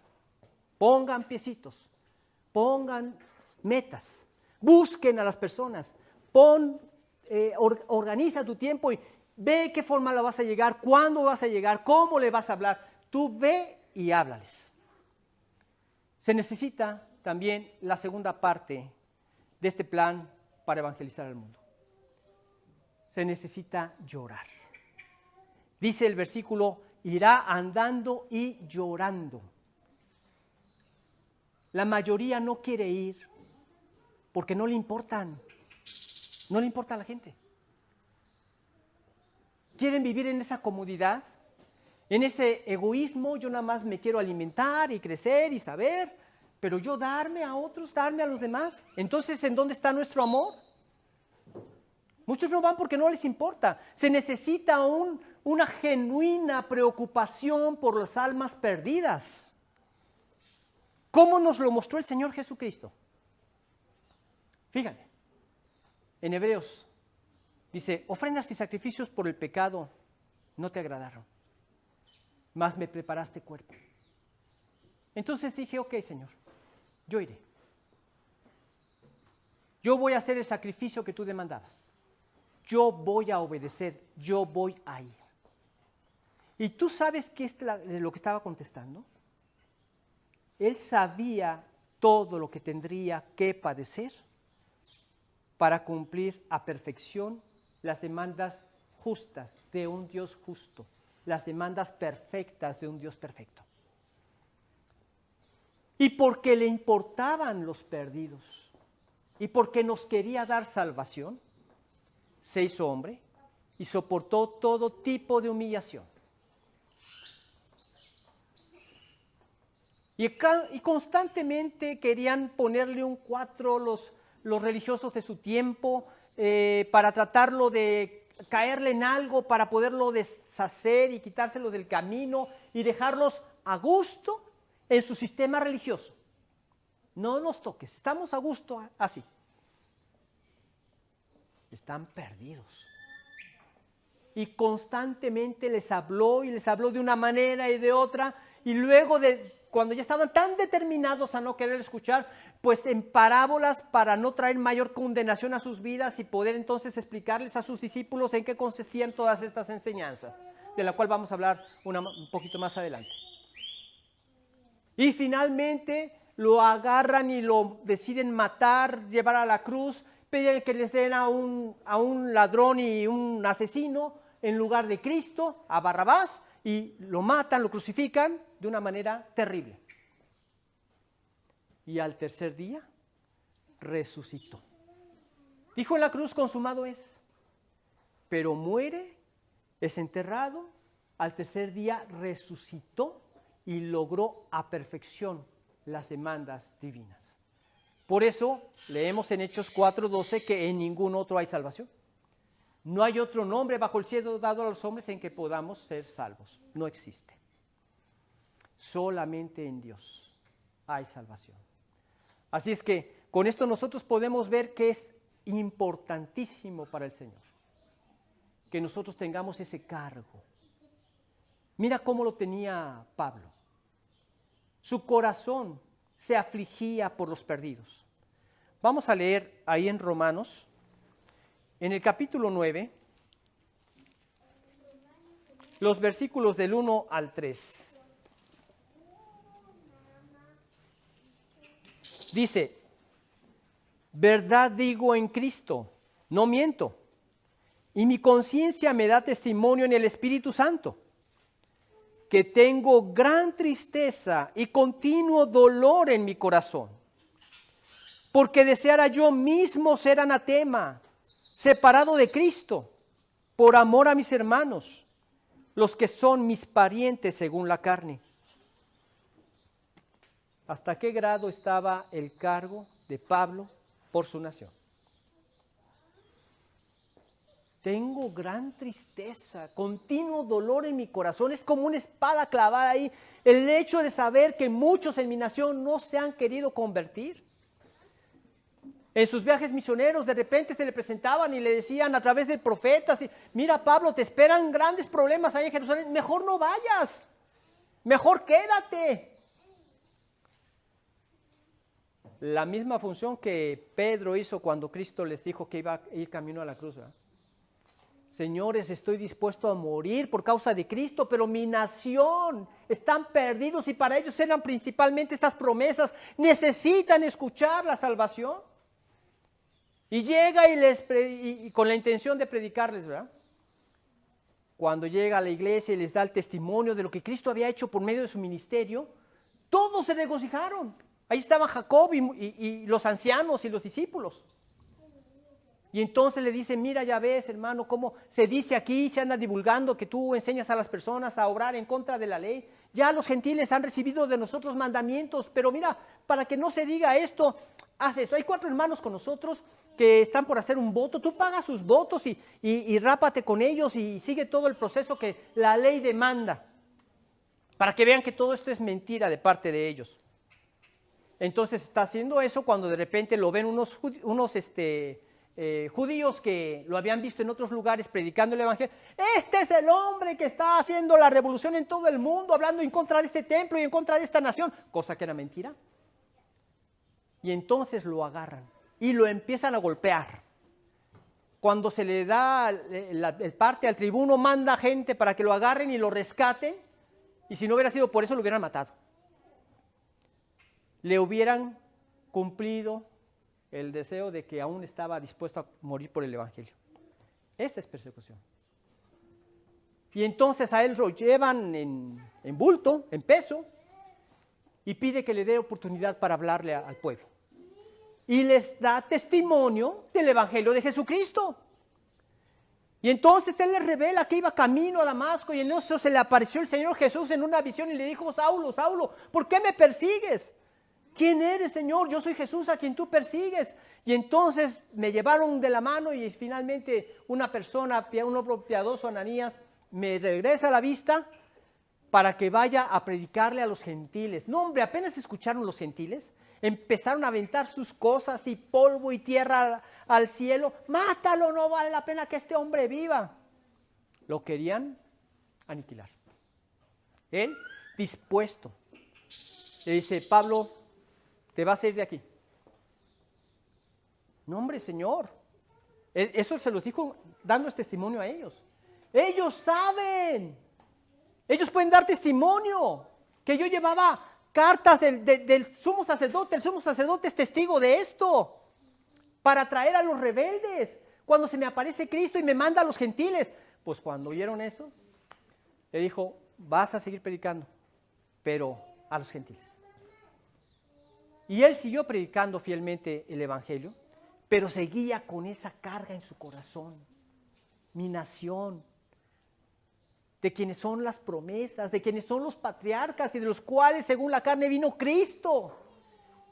Pongan piecitos. Pongan metas. Busquen a las personas. Organiza tu tiempo y ve qué forma la vas a llegar, cuándo vas a llegar, cómo le vas a hablar. Tú ve y háblales. Se necesita también la segunda parte de este plan para evangelizar al mundo. Se necesita llorar. Dice el versículo, irá andando y llorando. La mayoría no quiere ir porque no le importan. No le importa a la gente. Quieren vivir en esa comodidad, en ese egoísmo. Yo nada más me quiero alimentar y crecer y saber, pero yo darme a otros, darme a los demás. Entonces, ¿en dónde está nuestro amor? Muchos no van porque no les importa. Se necesita una genuina preocupación por las almas perdidas. ¿Cómo nos lo mostró el Señor Jesucristo? Fíjate, en Hebreos dice, ofrendas y sacrificios por el pecado no te agradaron, mas me preparaste cuerpo. Entonces dije, ok, Señor, yo iré. Yo voy a hacer el sacrificio que tú demandabas. Yo voy a obedecer, yo voy a ir. ¿Y tú sabes qué es lo que estaba contestando? Él sabía todo lo que tendría que padecer para cumplir a perfección las demandas justas de un Dios justo, las demandas perfectas de un Dios perfecto. Y porque le importaban los perdidos, y porque nos quería dar salvación, se hizo hombre y soportó todo tipo de humillación. Y constantemente querían ponerle un 4 los religiosos de su tiempo para tratarlo de caerle en algo, para poderlo deshacer y quitárselo del camino y dejarlos a gusto en su sistema religioso. no nos toques, estamos a gusto así. Están perdidos. Y constantemente les habló y les habló de una manera y de otra, y luego cuando ya estaban tan determinados a no querer escuchar, pues en parábolas para no traer mayor condenación a sus vidas y poder entonces explicarles a sus discípulos en qué consistían todas estas enseñanzas, de la cual vamos a hablar un poquito más adelante. Y finalmente lo agarran y lo deciden matar, llevar a la cruz, piden que les den a un ladrón y un asesino en lugar de Cristo, a Barrabás, y lo matan, lo crucifican de una manera terrible. Y al tercer día resucitó. Dijo en la cruz, consumado es. Pero muere, es enterrado, al tercer día resucitó y logró a perfección las demandas divinas. Por eso leemos en Hechos 4:12 que en ningún otro hay salvación. No hay otro nombre bajo el cielo dado a los hombres en que podamos ser salvos. No existe. Solamente en Dios hay salvación. Así es que con esto nosotros podemos ver que es importantísimo para el Señor que nosotros tengamos ese cargo. Mira cómo lo tenía Pablo. Su corazón se afligía por los perdidos. Vamos a leer ahí en Romanos, en el capítulo 9, los versículos del 1 al 3. Dice, verdad digo en Cristo, no miento, y mi conciencia me da testimonio en el Espíritu Santo, que tengo gran tristeza y continuo dolor en mi corazón, porque deseara yo mismo ser anatema, separado de Cristo, por amor a mis hermanos, los que son mis parientes según la carne. ¿Hasta qué grado estaba el cargo de Pablo por su nación? Tengo gran tristeza, continuo dolor en mi corazón, es como una espada clavada ahí, el hecho de saber que muchos en mi nación no se han querido convertir. En sus viajes misioneros de repente se le presentaban y le decían a través de profetas, mira Pablo, te esperan grandes problemas ahí en Jerusalén, mejor no vayas, mejor quédate. La misma función que Pedro hizo cuando Cristo les dijo que iba a ir camino a la cruz, ¿verdad? Señores, estoy dispuesto a morir por causa de Cristo, pero mi nación están perdidos y para ellos eran principalmente estas promesas. Necesitan escuchar la salvación. Y llega y con la intención de predicarles, ¿verdad? Cuando llega a la iglesia y les da el testimonio de lo que Cristo había hecho por medio de su ministerio, todos se regocijaron. Ahí estaban Jacob y los ancianos y los discípulos. Y entonces le dice, mira, ya ves, hermano, cómo se dice aquí, se anda divulgando que tú enseñas a las personas a obrar en contra de la ley. Ya los gentiles han recibido de nosotros mandamientos, pero mira, para que no se diga esto, haz esto. Hay 4 hermanos con nosotros que están por hacer un voto. Tú pagas sus votos y rápate con ellos y sigue todo el proceso que la ley demanda, para que vean que todo esto es mentira de parte de ellos. Entonces está haciendo eso cuando de repente lo ven unos judíos que lo habían visto en otros lugares predicando el evangelio. Este es el hombre que está haciendo la revolución en todo el mundo, hablando en contra de este templo y en contra de esta nación, cosa que era mentira. Y entonces lo agarran y lo empiezan a golpear. Cuando se le da el parte al tribuno, manda gente para que lo agarren y lo rescaten, y si no hubiera sido por eso lo hubieran matado. Le hubieran cumplido el deseo de que aún estaba dispuesto a morir por el evangelio. Esa es persecución. Y entonces a él lo llevan en bulto, en peso, y pide que le dé oportunidad para hablarle al pueblo. Y les da testimonio del evangelio de Jesucristo. Y entonces él les revela que iba camino a Damasco y en eso se le apareció el Señor Jesús en una visión y le dijo, Saulo, Saulo, ¿por qué me persigues? ¿Quién eres, Señor? Yo soy Jesús a quien tú persigues. Y entonces me llevaron de la mano y finalmente una persona, un hombre piadoso, Ananías, me regresa a la vista para que vaya a predicarle a los gentiles. No, hombre, apenas escucharon los gentiles, empezaron a aventar sus cosas y polvo y tierra al cielo. Mátalo, no vale la pena que este hombre viva. Lo querían aniquilar. Él dispuesto. Le dice, Pablo, te vas a ir de aquí. No, hombre, Señor. Eso se los dijo dando testimonio a ellos. Ellos saben. Ellos pueden dar testimonio. Que yo llevaba cartas del sumo sacerdote. El sumo sacerdote es testigo de esto. Para traer a los rebeldes. Cuando se me aparece Cristo y me manda a los gentiles. Pues cuando oyeron eso, le dijo, vas a seguir predicando, pero a los gentiles. Y él siguió predicando fielmente el evangelio, pero seguía con esa carga en su corazón. Mi nación, de quienes son las promesas, de quienes son los patriarcas y de los cuales según la carne vino Cristo,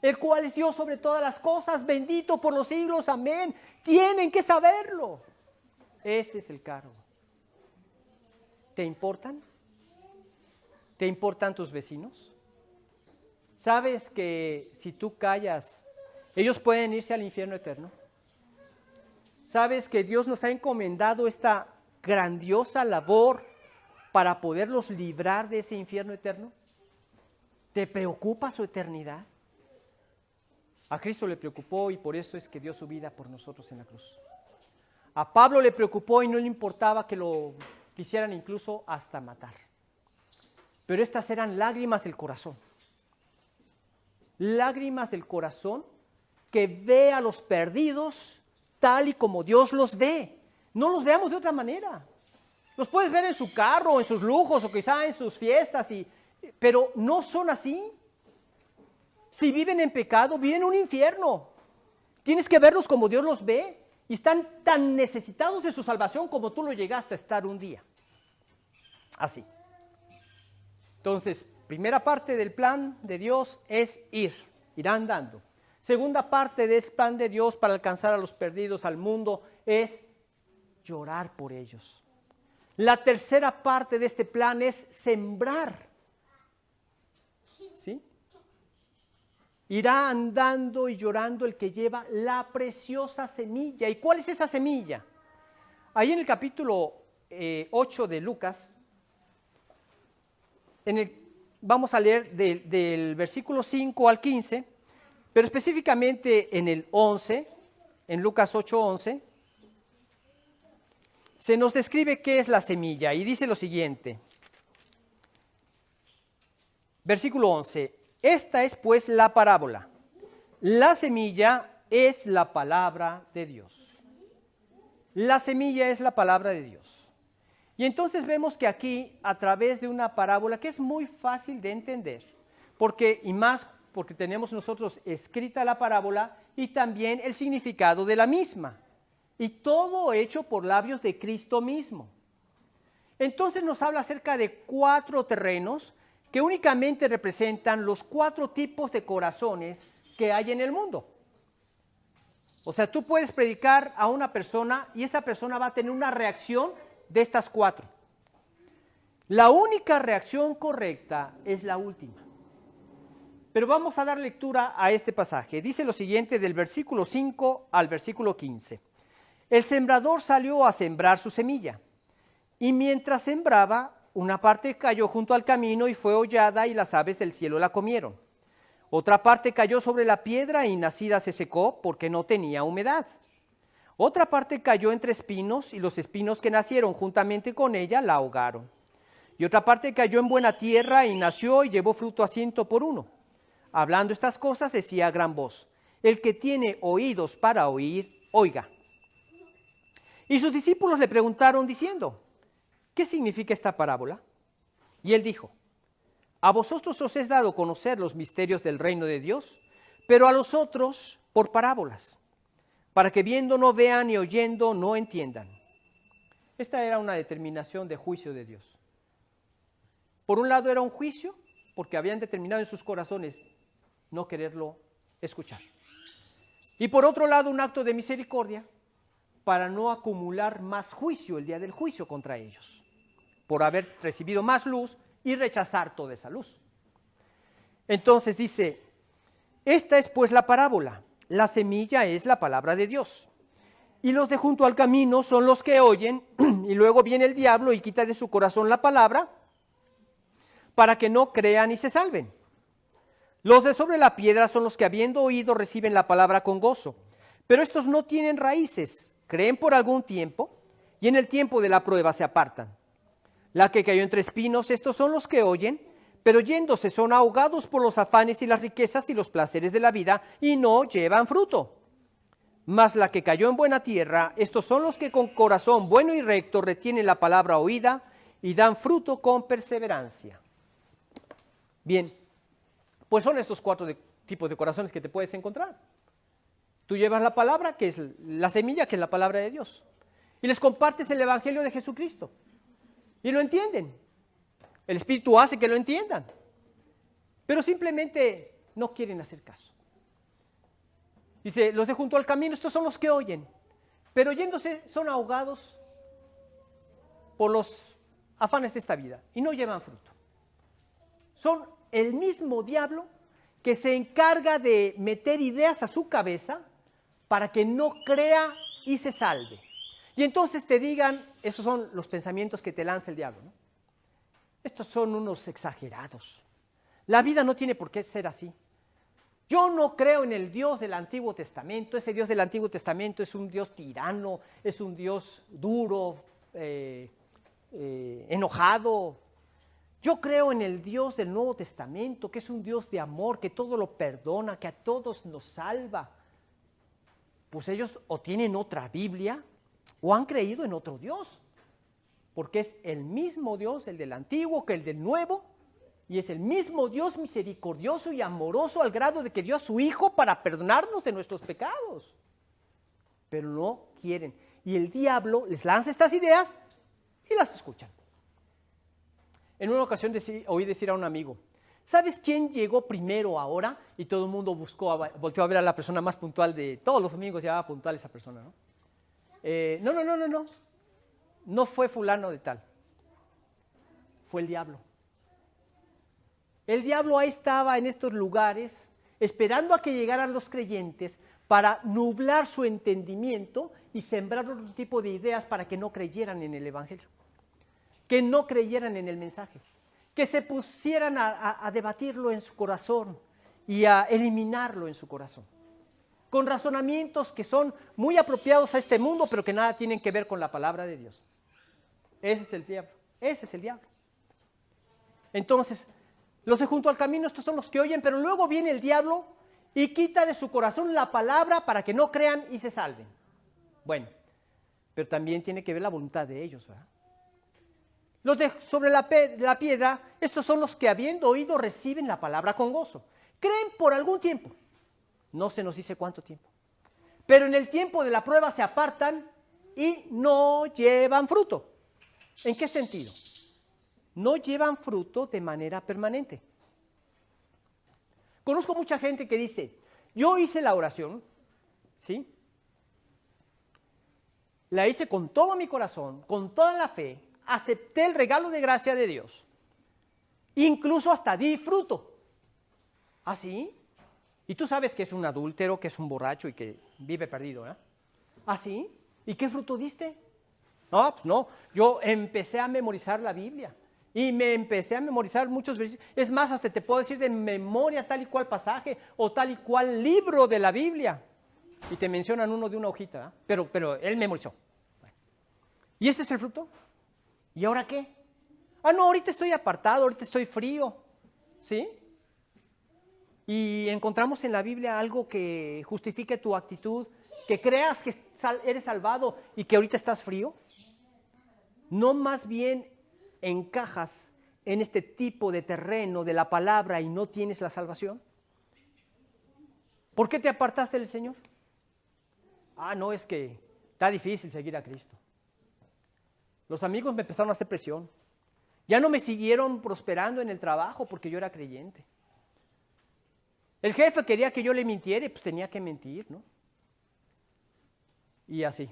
el cual es Dios sobre todas las cosas, bendito por los siglos, amén. Tienen que saberlo. Ese es el cargo. ¿Te importan? ¿Te importan tus vecinos? ¿Sabes que si tú callas, ellos pueden irse al infierno eterno? ¿Sabes que Dios nos ha encomendado esta grandiosa labor para poderlos librar de ese infierno eterno? ¿Te preocupa su eternidad? A Cristo le preocupó y por eso es que dio su vida por nosotros en la cruz. A Pablo le preocupó y no le importaba que lo quisieran incluso hasta matar. Pero estas eran lágrimas del corazón. Lágrimas del corazón que ve a los perdidos tal y como Dios los ve. No los veamos de otra manera. Los puedes ver en su carro, en sus lujos o quizá en sus fiestas, pero no son así. Si viven en pecado, viven en un infierno. Tienes que verlos como Dios los ve. Y están tan necesitados de su salvación como tú lo llegaste a estar un día. Así. Entonces, primera parte del plan de Dios es ir andando. Segunda parte del plan de Dios para alcanzar a los perdidos al mundo es llorar por ellos. La tercera parte de este plan es sembrar. ¿Sí? Irá andando y llorando el que lleva la preciosa semilla. ¿Y cuál es esa semilla? Ahí en el capítulo 8 de Lucas, vamos a leer del versículo 5 al 15, pero específicamente en el 11, en Lucas 8:11, se nos describe qué es la semilla y dice lo siguiente. Versículo 11. Esta es pues la parábola. La semilla es la palabra de Dios. La semilla es la palabra de Dios. Y entonces vemos que aquí, a través de una parábola que es muy fácil de entender, porque tenemos nosotros escrita la parábola y también el significado de la misma. Y todo hecho por labios de Cristo mismo. Entonces nos habla acerca de 4 terrenos que únicamente representan los 4 tipos de corazones que hay en el mundo. O sea, tú puedes predicar a una persona y esa persona va a tener una reacción de estas 4. La única reacción correcta es la última. Pero vamos a dar lectura a este pasaje. Dice lo siguiente del versículo 5 al versículo 15. El sembrador salió a sembrar su semilla, y mientras sembraba, una parte cayó junto al camino y fue hollada y las aves del cielo la comieron. Otra parte cayó sobre la piedra y nacida se secó porque no tenía humedad. Otra parte cayó entre espinos y los espinos que nacieron juntamente con ella la ahogaron. Y otra parte cayó en buena tierra y nació y llevó fruto a 100 por 1. Hablando estas cosas decía a gran voz, el que tiene oídos para oír, oiga. Y sus discípulos le preguntaron diciendo, ¿qué significa esta parábola? Y él dijo, a vosotros os es dado conocer los misterios del reino de Dios, pero a los otros por parábolas, para que viendo no vean y oyendo no entiendan. Esta era una determinación de juicio de Dios. Por un lado era un juicio, porque habían determinado en sus corazones no quererlo escuchar. Y por otro lado un acto de misericordia, para no acumular más juicio el día del juicio contra ellos, por haber recibido más luz y rechazar toda esa luz. Entonces dice, Esta es pues la parábola. La semilla es la palabra de Dios. Y los de junto al camino son los que oyen, y luego viene el diablo y quita de su corazón la palabra, para que no crean y se salven. Los de sobre la piedra son los que habiendo oído reciben la palabra con gozo. Pero estos no tienen raíces, creen por algún tiempo, y en el tiempo de la prueba se apartan. La que cayó entre espinos, estos son los que oyen, pero yéndose son ahogados por los afanes y las riquezas y los placeres de la vida, y no llevan fruto. Mas la que cayó en buena tierra, estos son los que con corazón bueno y recto retienen la palabra oída y dan fruto con perseverancia. Bien, pues son estos cuatro tipos de corazones que te puedes encontrar. Tú llevas la palabra, que es la semilla, que es la palabra de Dios, y les compartes el evangelio de Jesucristo, y lo entienden. El Espíritu hace que lo entiendan, pero simplemente no quieren hacer caso. Dice, los de junto al camino, estos son los que oyen, pero yéndose son ahogados por los afanes de esta vida y no llevan fruto. Son el mismo diablo que se encarga de meter ideas a su cabeza para que no crea y se salve. Y entonces te digan, esos son los pensamientos que te lanza el diablo, ¿no? Estos son unos exagerados. La vida no tiene por qué ser así. Yo no creo en el Dios del Antiguo Testamento. Ese Dios del Antiguo Testamento es un Dios tirano, es un Dios duro, enojado. Yo creo en el Dios del Nuevo Testamento, que es un Dios de amor, que todo lo perdona, que a todos nos salva. Pues ellos o tienen otra Biblia o han creído en otro Dios, porque es el mismo Dios, el del Antiguo, que el del Nuevo, y es el mismo Dios misericordioso y amoroso al grado de que dio a su Hijo para perdonarnos de nuestros pecados. Pero no quieren. Y el diablo les lanza estas ideas y las escuchan. En una ocasión oí decir a un amigo, ¿sabes quién llegó primero ahora? Y todo el mundo volteó a ver a la persona más puntual de todos los domingos, llevaba puntual esa persona, ¿no? No. No fue fulano de tal. Fue el diablo. El diablo ahí estaba en estos lugares, esperando a que llegaran los creyentes para nublar su entendimiento y sembrar otro tipo de ideas para que no creyeran en el Evangelio, que no creyeran en el mensaje, que se pusieran a debatirlo en su corazón y a eliminarlo en su corazón, con razonamientos que son muy apropiados a este mundo, pero que nada tienen que ver con la palabra de Dios. Ese es el diablo, ese es el diablo. Entonces, los de junto al camino, estos son los que oyen, pero luego viene el diablo y quita de su corazón la palabra para que no crean y se salven. Bueno, pero también tiene que ver la voluntad de ellos, ¿verdad? Los de sobre la piedra, estos son los que habiendo oído reciben la palabra con gozo. Creen por algún tiempo, no se nos dice cuánto tiempo, pero en el tiempo de la prueba se apartan y no llevan fruto. ¿En qué sentido? No llevan fruto de manera permanente. Conozco mucha gente que dice, yo hice la oración, ¿sí? La hice con todo mi corazón, con toda la fe, acepté el regalo de gracia de Dios, incluso hasta di fruto. ¿Ah, sí? Y tú sabes que es un adúltero, que es un borracho y que vive perdido, ¿eh? ¿Ah, sí? ¿Y qué fruto diste? No, pues no, yo empecé a memorizar la Biblia y me empecé a memorizar muchos versículos. Es más, hasta te puedo decir de memoria tal y cual pasaje o tal y cual libro de la Biblia. Y te mencionan uno de una hojita, ¿eh? Pero él memorizó. Bueno. ¿Y ese es el fruto? ¿Y ahora qué? Ah, no, ahorita estoy apartado, ahorita estoy frío, ¿sí? Y encontramos en la Biblia algo que justifique tu actitud, que creas que eres salvado y que ahorita estás frío. No, más bien encajas en este tipo de terreno de la palabra y no tienes la salvación. ¿Por qué te apartaste del Señor? Ah, no, es que está difícil seguir a Cristo. Los amigos me empezaron a hacer presión. Ya no me siguieron prosperando en el trabajo porque yo era creyente. El jefe quería que yo le mintiera y pues tenía que mentir, ¿no? Y así.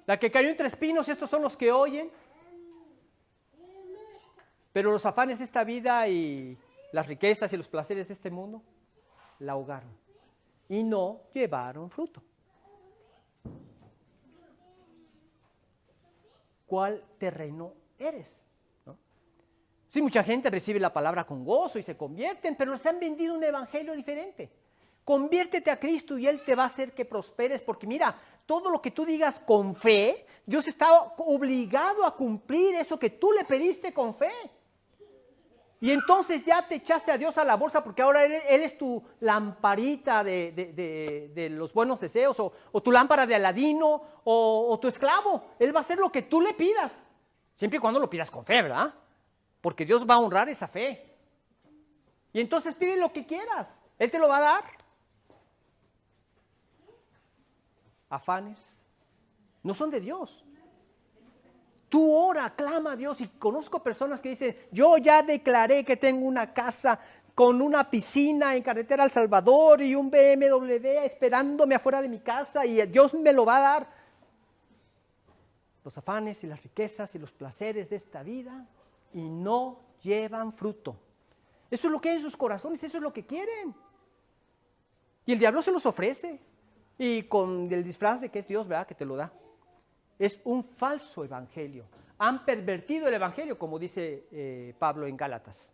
La que cayó entre espinos, estos son los que oyen, pero los afanes de esta vida y las riquezas y los placeres de este mundo, la ahogaron y no llevaron fruto. ¿Cuál terreno eres? ¿No? Sí, mucha gente recibe la palabra con gozo y se convierten, pero les han vendido un evangelio diferente. Conviértete a Cristo y Él te va a hacer que prosperes, porque mira, todo lo que tú digas con fe, Dios está obligado a cumplir eso que tú le pediste con fe. Y entonces ya te echaste a Dios a la bolsa porque ahora Él es tu lamparita de los buenos deseos, o tu lámpara de Aladino, o tu esclavo. Él va a hacer lo que tú le pidas, siempre y cuando lo pidas con fe, ¿verdad? Porque Dios va a honrar esa fe. Y entonces pide lo que quieras, Él te lo va a dar. Afanes no son de Dios. Tú ora, clama a Dios, y conozco personas que dicen, yo ya declaré que tengo una casa con una piscina en carretera al Salvador y un BMW esperándome afuera de mi casa y Dios me lo va a dar. Los afanes y las riquezas y los placeres de esta vida y no llevan fruto. Eso es lo que hay en sus corazones, eso es lo que quieren. Y el diablo se los ofrece y con el disfraz de que es Dios, ¿verdad? Que te lo da. Es un falso evangelio. Han pervertido el evangelio, como dice Pablo en Gálatas.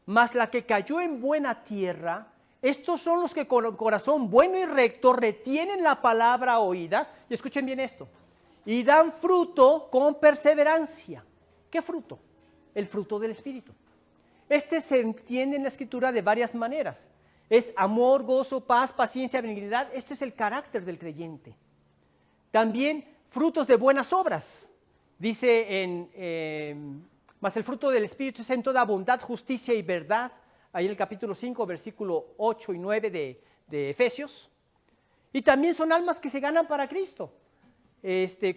Mas la que cayó en buena tierra, estos son los que con corazón bueno y recto retienen la palabra oída, y escuchen bien esto, y dan fruto con perseverancia. ¿Qué fruto? El fruto del Espíritu. Este se entiende en la Escritura de varias maneras. Es amor, gozo, paz, paciencia, benignidad. Este es el carácter del creyente. También frutos de buenas obras. Dice mas el fruto del Espíritu es en toda bondad, justicia y verdad. Ahí en el capítulo 5, versículo 8 y 9 de Efesios. Y también son almas que se ganan para Cristo.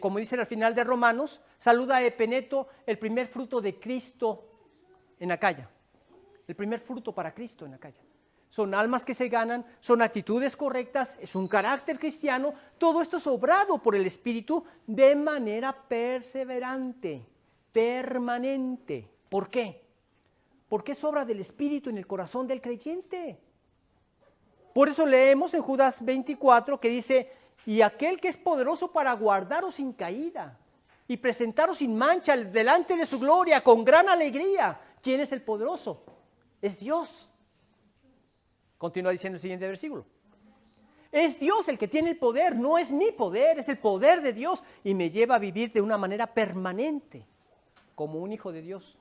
Como dice al final de Romanos, saluda a Epeneto, el primer fruto de Cristo en Acaya. El primer fruto para Cristo en Acaya. Son almas que se ganan, son actitudes correctas, es un carácter cristiano. Todo esto es obrado por el Espíritu de manera perseverante, permanente. ¿Por qué? Porque es obra del Espíritu en el corazón del creyente. Por eso leemos en Judas 24 que dice, y aquel que es poderoso para guardaros sin caída y presentaros sin mancha delante de su gloria con gran alegría. ¿Quién es el poderoso? Es Dios. Continúa diciendo el siguiente versículo. Es Dios el que tiene el poder, no es mi poder, es el poder de Dios y me lleva a vivir de una manera permanente como un hijo de Dios,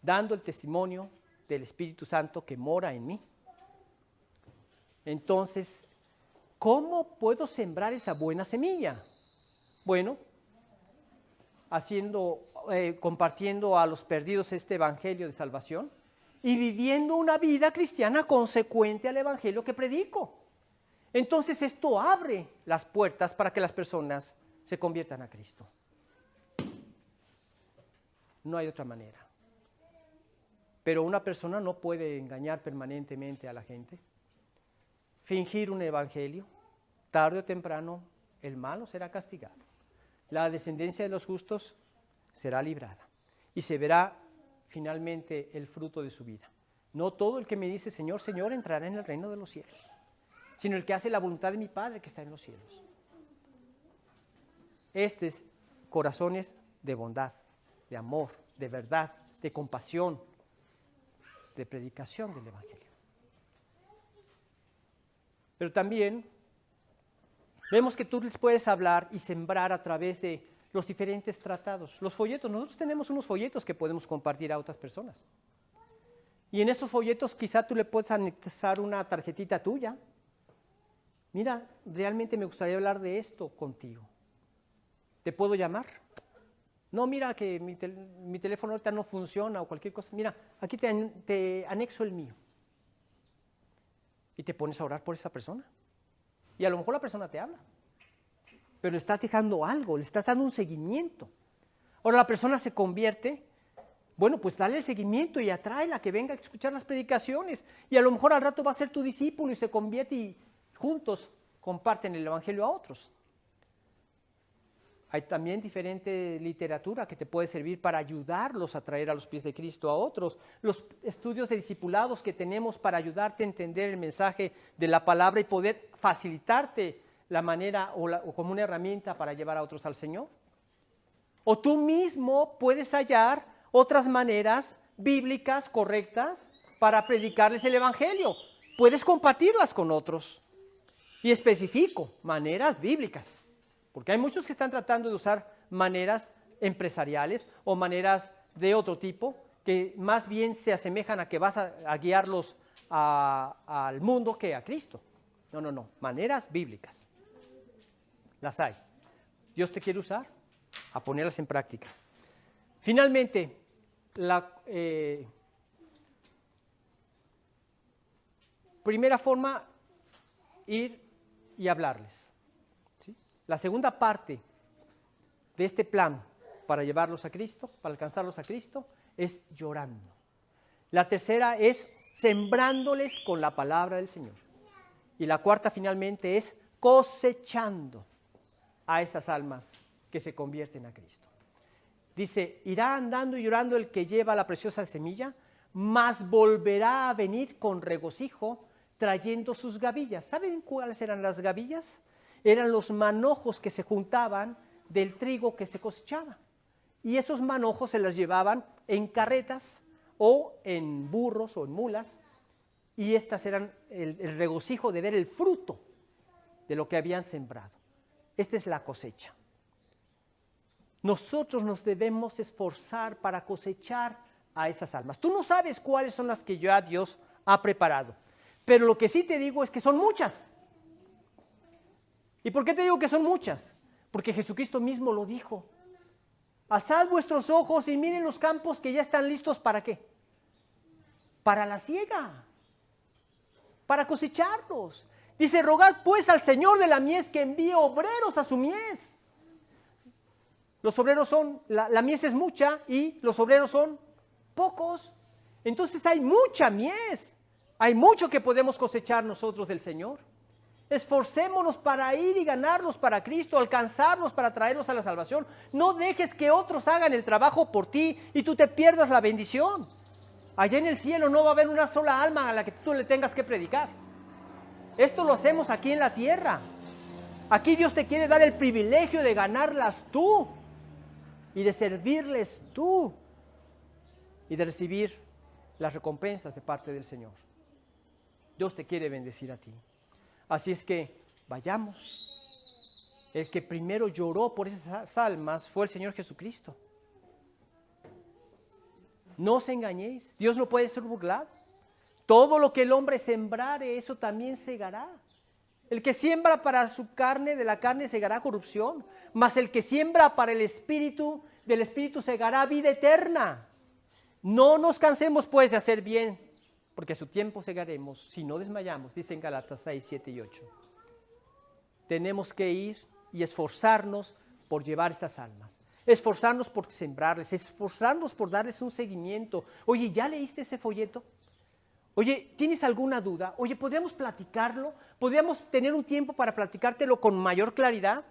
dando el testimonio del Espíritu Santo que mora en mí. Entonces, ¿cómo puedo sembrar esa buena semilla? Bueno, compartiendo a los perdidos este evangelio de salvación y viviendo una vida cristiana consecuente al evangelio que predico. Entonces esto abre las puertas para que las personas se conviertan a Cristo. No hay otra manera. Pero una persona no puede engañar permanentemente a la gente, fingir un evangelio. Tarde o temprano el malo será castigado. La descendencia de los justos será librada y se verá finalmente el fruto de su vida. No todo el que me dice Señor, Señor entrará en el reino de los cielos, sino el que hace la voluntad de mi Padre que está en los cielos. Estos corazones de bondad, de amor, de verdad, de compasión, de predicación del evangelio. Pero también vemos que tú les puedes hablar y sembrar a través de los diferentes tratados, los folletos. Nosotros tenemos unos folletos que podemos compartir a otras personas. Y en esos folletos quizá tú le puedes anexar una tarjetita tuya. Mira, realmente me gustaría hablar de esto contigo. ¿Te puedo llamar? No, mira que mi teléfono ahorita no funciona o cualquier cosa. Mira, aquí te anexo el mío. Y te pones a orar por esa persona. Y a lo mejor la persona te habla. Pero le estás dejando algo, le estás dando un seguimiento. Ahora la persona se convierte, bueno, pues dale el seguimiento y atráela a que venga a escuchar las predicaciones. Y a lo mejor al rato va a ser tu discípulo y se convierte y juntos comparten el evangelio a otros. Hay también diferente literatura que te puede servir para ayudarlos a traer a los pies de Cristo a otros. Los estudios de discipulados que tenemos para ayudarte a entender el mensaje de la palabra y poder facilitarte la manera o como una herramienta para llevar a otros al Señor. O tú mismo puedes hallar otras maneras bíblicas correctas para predicarles el Evangelio. Puedes compartirlas con otros. Y especifico, maneras bíblicas. Porque hay muchos que están tratando de usar maneras empresariales o maneras de otro tipo que más bien se asemejan a que vas a guiarlos al mundo que a Cristo. No, maneras bíblicas. Las hay. Dios te quiere usar a ponerlas en práctica. Finalmente, la primera forma, ir y hablarles. ¿Sí? La segunda parte de este plan para llevarlos a Cristo, para alcanzarlos a Cristo, es llorando. La tercera es sembrándoles con la palabra del Señor. Y la cuarta finalmente es cosechando a esas almas que se convierten a Cristo. Dice, irá andando y llorando el que lleva la preciosa semilla, mas volverá a venir con regocijo trayendo sus gavillas. ¿Saben cuáles eran las gavillas? Eran los manojos que se juntaban del trigo que se cosechaba. Y esos manojos se las llevaban en carretas o en burros o en mulas. Y estas eran el regocijo de ver el fruto de lo que habían sembrado. Esta es la cosecha. Nosotros nos debemos esforzar para cosechar a esas almas. Tú no sabes cuáles son las que ya Dios ha preparado, pero lo que sí te digo es que son muchas. ¿Y por qué te digo que son muchas? Porque Jesucristo mismo lo dijo. Alzad vuestros ojos y miren los campos que ya están listos, ¿para qué? Para la siega, para cosecharlos. Dice, rogad pues al Señor de la mies que envíe obreros a su mies. Los obreros son, la mies es mucha y los obreros son pocos. Entonces hay mucha mies, hay mucho que podemos cosechar nosotros del Señor. Esforcémonos para ir y ganarlos para Cristo, alcanzarlos para traerlos a la salvación. No dejes que otros hagan el trabajo por ti y tú te pierdas la bendición. Allá en el cielo no va a haber una sola alma a la que tú le tengas que predicar. Esto lo hacemos aquí en la tierra. Aquí Dios te quiere dar el privilegio de ganarlas tú y de servirles tú y de recibir las recompensas de parte del Señor. Dios te quiere bendecir a ti. Así es que vayamos. El que primero lloró por esas almas fue el Señor Jesucristo. No os engañéis, Dios no puede ser burlado. Todo lo que el hombre sembrare, eso también segará. El que siembra para su carne, de la carne segará corrupción, mas el que siembra para el Espíritu, del Espíritu segará vida eterna. No nos cansemos pues de hacer bien, porque a su tiempo segaremos, si no desmayamos, dicen Gálatas 6, 7 y 8. Tenemos que ir y esforzarnos por llevar estas almas, esforzarnos por sembrarles, esforzarnos por darles un seguimiento. Oye, ¿ya leíste ese folleto? Oye, ¿tienes alguna duda? Oye, ¿podríamos platicarlo? ¿Podríamos tener un tiempo para platicártelo con mayor claridad?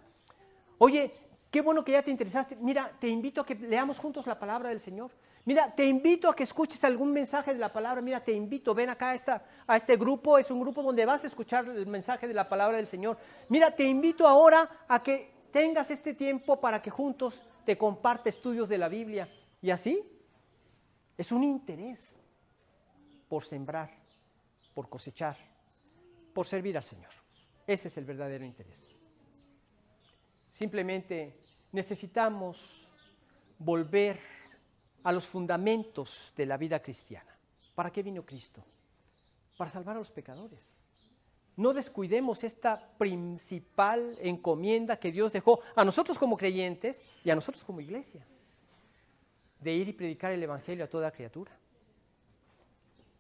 Oye, qué bueno que ya te interesaste. Mira, te invito a que leamos juntos la palabra del Señor. Mira, te invito a que escuches algún mensaje de la palabra. Mira, te invito, ven acá a este grupo. Es un grupo donde vas a escuchar el mensaje de la palabra del Señor. Mira, te invito ahora a que tengas este tiempo para que juntos te comparte estudios de la Biblia. Y así, es un interés por sembrar, por cosechar, por servir al Señor. Ese es el verdadero interés. Simplemente necesitamos volver a los fundamentos de la vida cristiana. ¿Para qué vino Cristo? Para salvar a los pecadores. No descuidemos esta principal encomienda que Dios dejó a nosotros como creyentes y a nosotros como iglesia, de ir y predicar el Evangelio a toda criatura.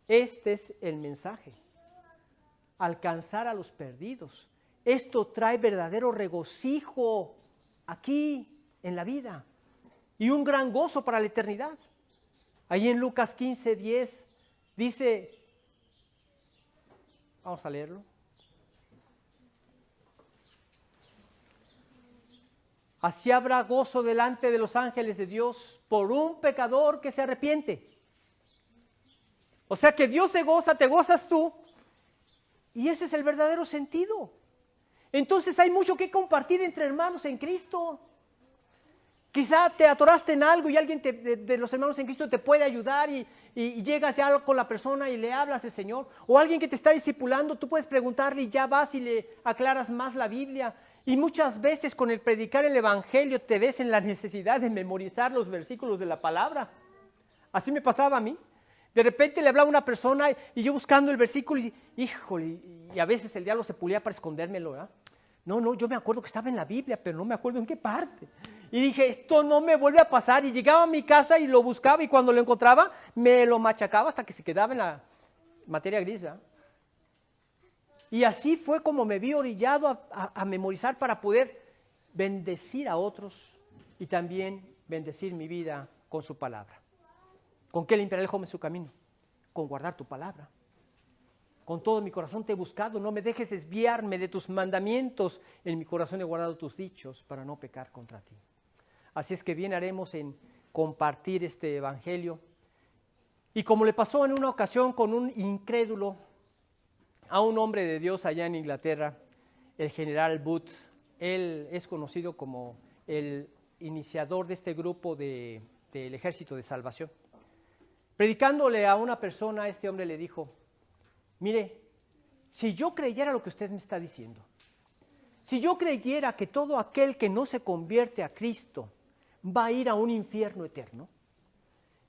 Este es el mensaje, alcanzar a los perdidos. Esto trae verdadero regocijo aquí en la vida y un gran gozo para la eternidad. Ahí en Lucas 15:10 dice, vamos a leerlo. Así habrá gozo delante de los ángeles de Dios por un pecador que se arrepiente. O sea que Dios se goza, te gozas tú, y ese es el verdadero sentido. Entonces hay mucho que compartir entre hermanos en Cristo. Quizá te atoraste en algo y alguien de los hermanos en Cristo te puede ayudar y llegas ya con la persona y le hablas del Señor. O alguien que te está discipulando, tú puedes preguntarle y ya vas y le aclaras más la Biblia. Y muchas veces con el predicar el Evangelio te ves en la necesidad de memorizar los versículos de la palabra. Así me pasaba a mí. De repente le hablaba a una persona y yo buscando el versículo y híjole, y a veces el diablo se pulía para escondérmelo, ¿verdad? No, yo me acuerdo que estaba en la Biblia, pero no me acuerdo en qué parte. Y dije, esto no me vuelve a pasar. Y llegaba a mi casa y lo buscaba y cuando lo encontraba me lo machacaba hasta que se quedaba en la materia gris, ¿verdad? Y así fue como me vi orillado a memorizar para poder bendecir a otros y también bendecir mi vida con su palabra. ¿Con qué limpiará el joven su camino? Con guardar tu palabra. Con todo mi corazón te he buscado, no me dejes desviarme de tus mandamientos. En mi corazón he guardado tus dichos para no pecar contra ti. Así es que bien haremos en compartir este evangelio. Y como le pasó en una ocasión con un incrédulo a un hombre de Dios allá en Inglaterra, el general Booth, él es conocido como el iniciador de este grupo del Ejército de Salvación. Predicándole a una persona, este hombre le dijo, mire, si yo creyera lo que usted me está diciendo, si yo creyera que todo aquel que no se convierte a Cristo va a ir a un infierno eterno,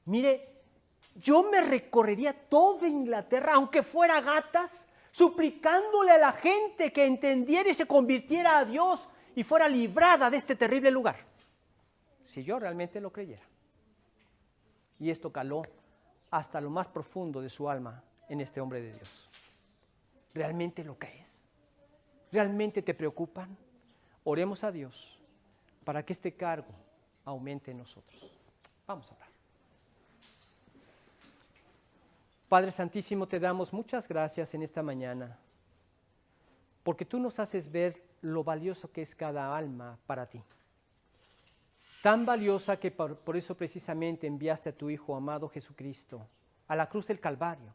mire, yo me recorrería toda Inglaterra, aunque fuera gatas, suplicándole a la gente que entendiera y se convirtiera a Dios y fuera librada de este terrible lugar, si yo realmente lo creyera. Y esto caló hasta lo más profundo de su alma en este hombre de Dios. ¿Realmente lo crees? ¿Realmente te preocupan? Oremos a Dios para que este cargo aumente en nosotros. Vamos a orar. Padre Santísimo, te damos muchas gracias en esta mañana, porque tú nos haces ver lo valioso que es cada alma para ti. Tan valiosa que por eso precisamente enviaste a tu Hijo amado Jesucristo a la cruz del Calvario,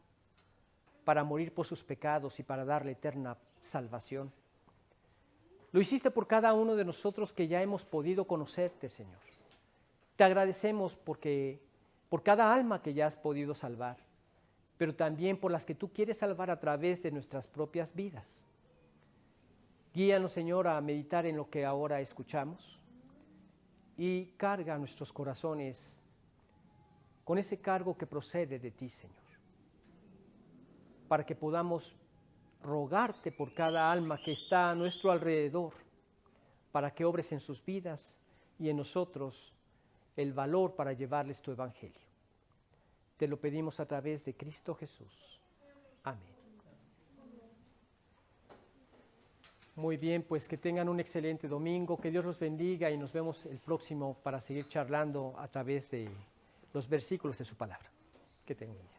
para morir por sus pecados y para darle eterna salvación. Lo hiciste por cada uno de nosotros que ya hemos podido conocerte, Señor. Te agradecemos por cada alma que ya has podido salvar, pero también por las que tú quieres salvar a través de nuestras propias vidas. Guíanos, Señor, a meditar en lo que ahora escuchamos y carga nuestros corazones con ese cargo que procede de ti, Señor, para que podamos rogarte por cada alma que está a nuestro alrededor, para que obres en sus vidas y en nosotros el valor para llevarles tu evangelio. Te lo pedimos a través de Cristo Jesús. Amén. Muy bien, pues que tengan un excelente domingo, que Dios los bendiga y nos vemos el próximo para seguir charlando a través de los versículos de su palabra. Que tengan.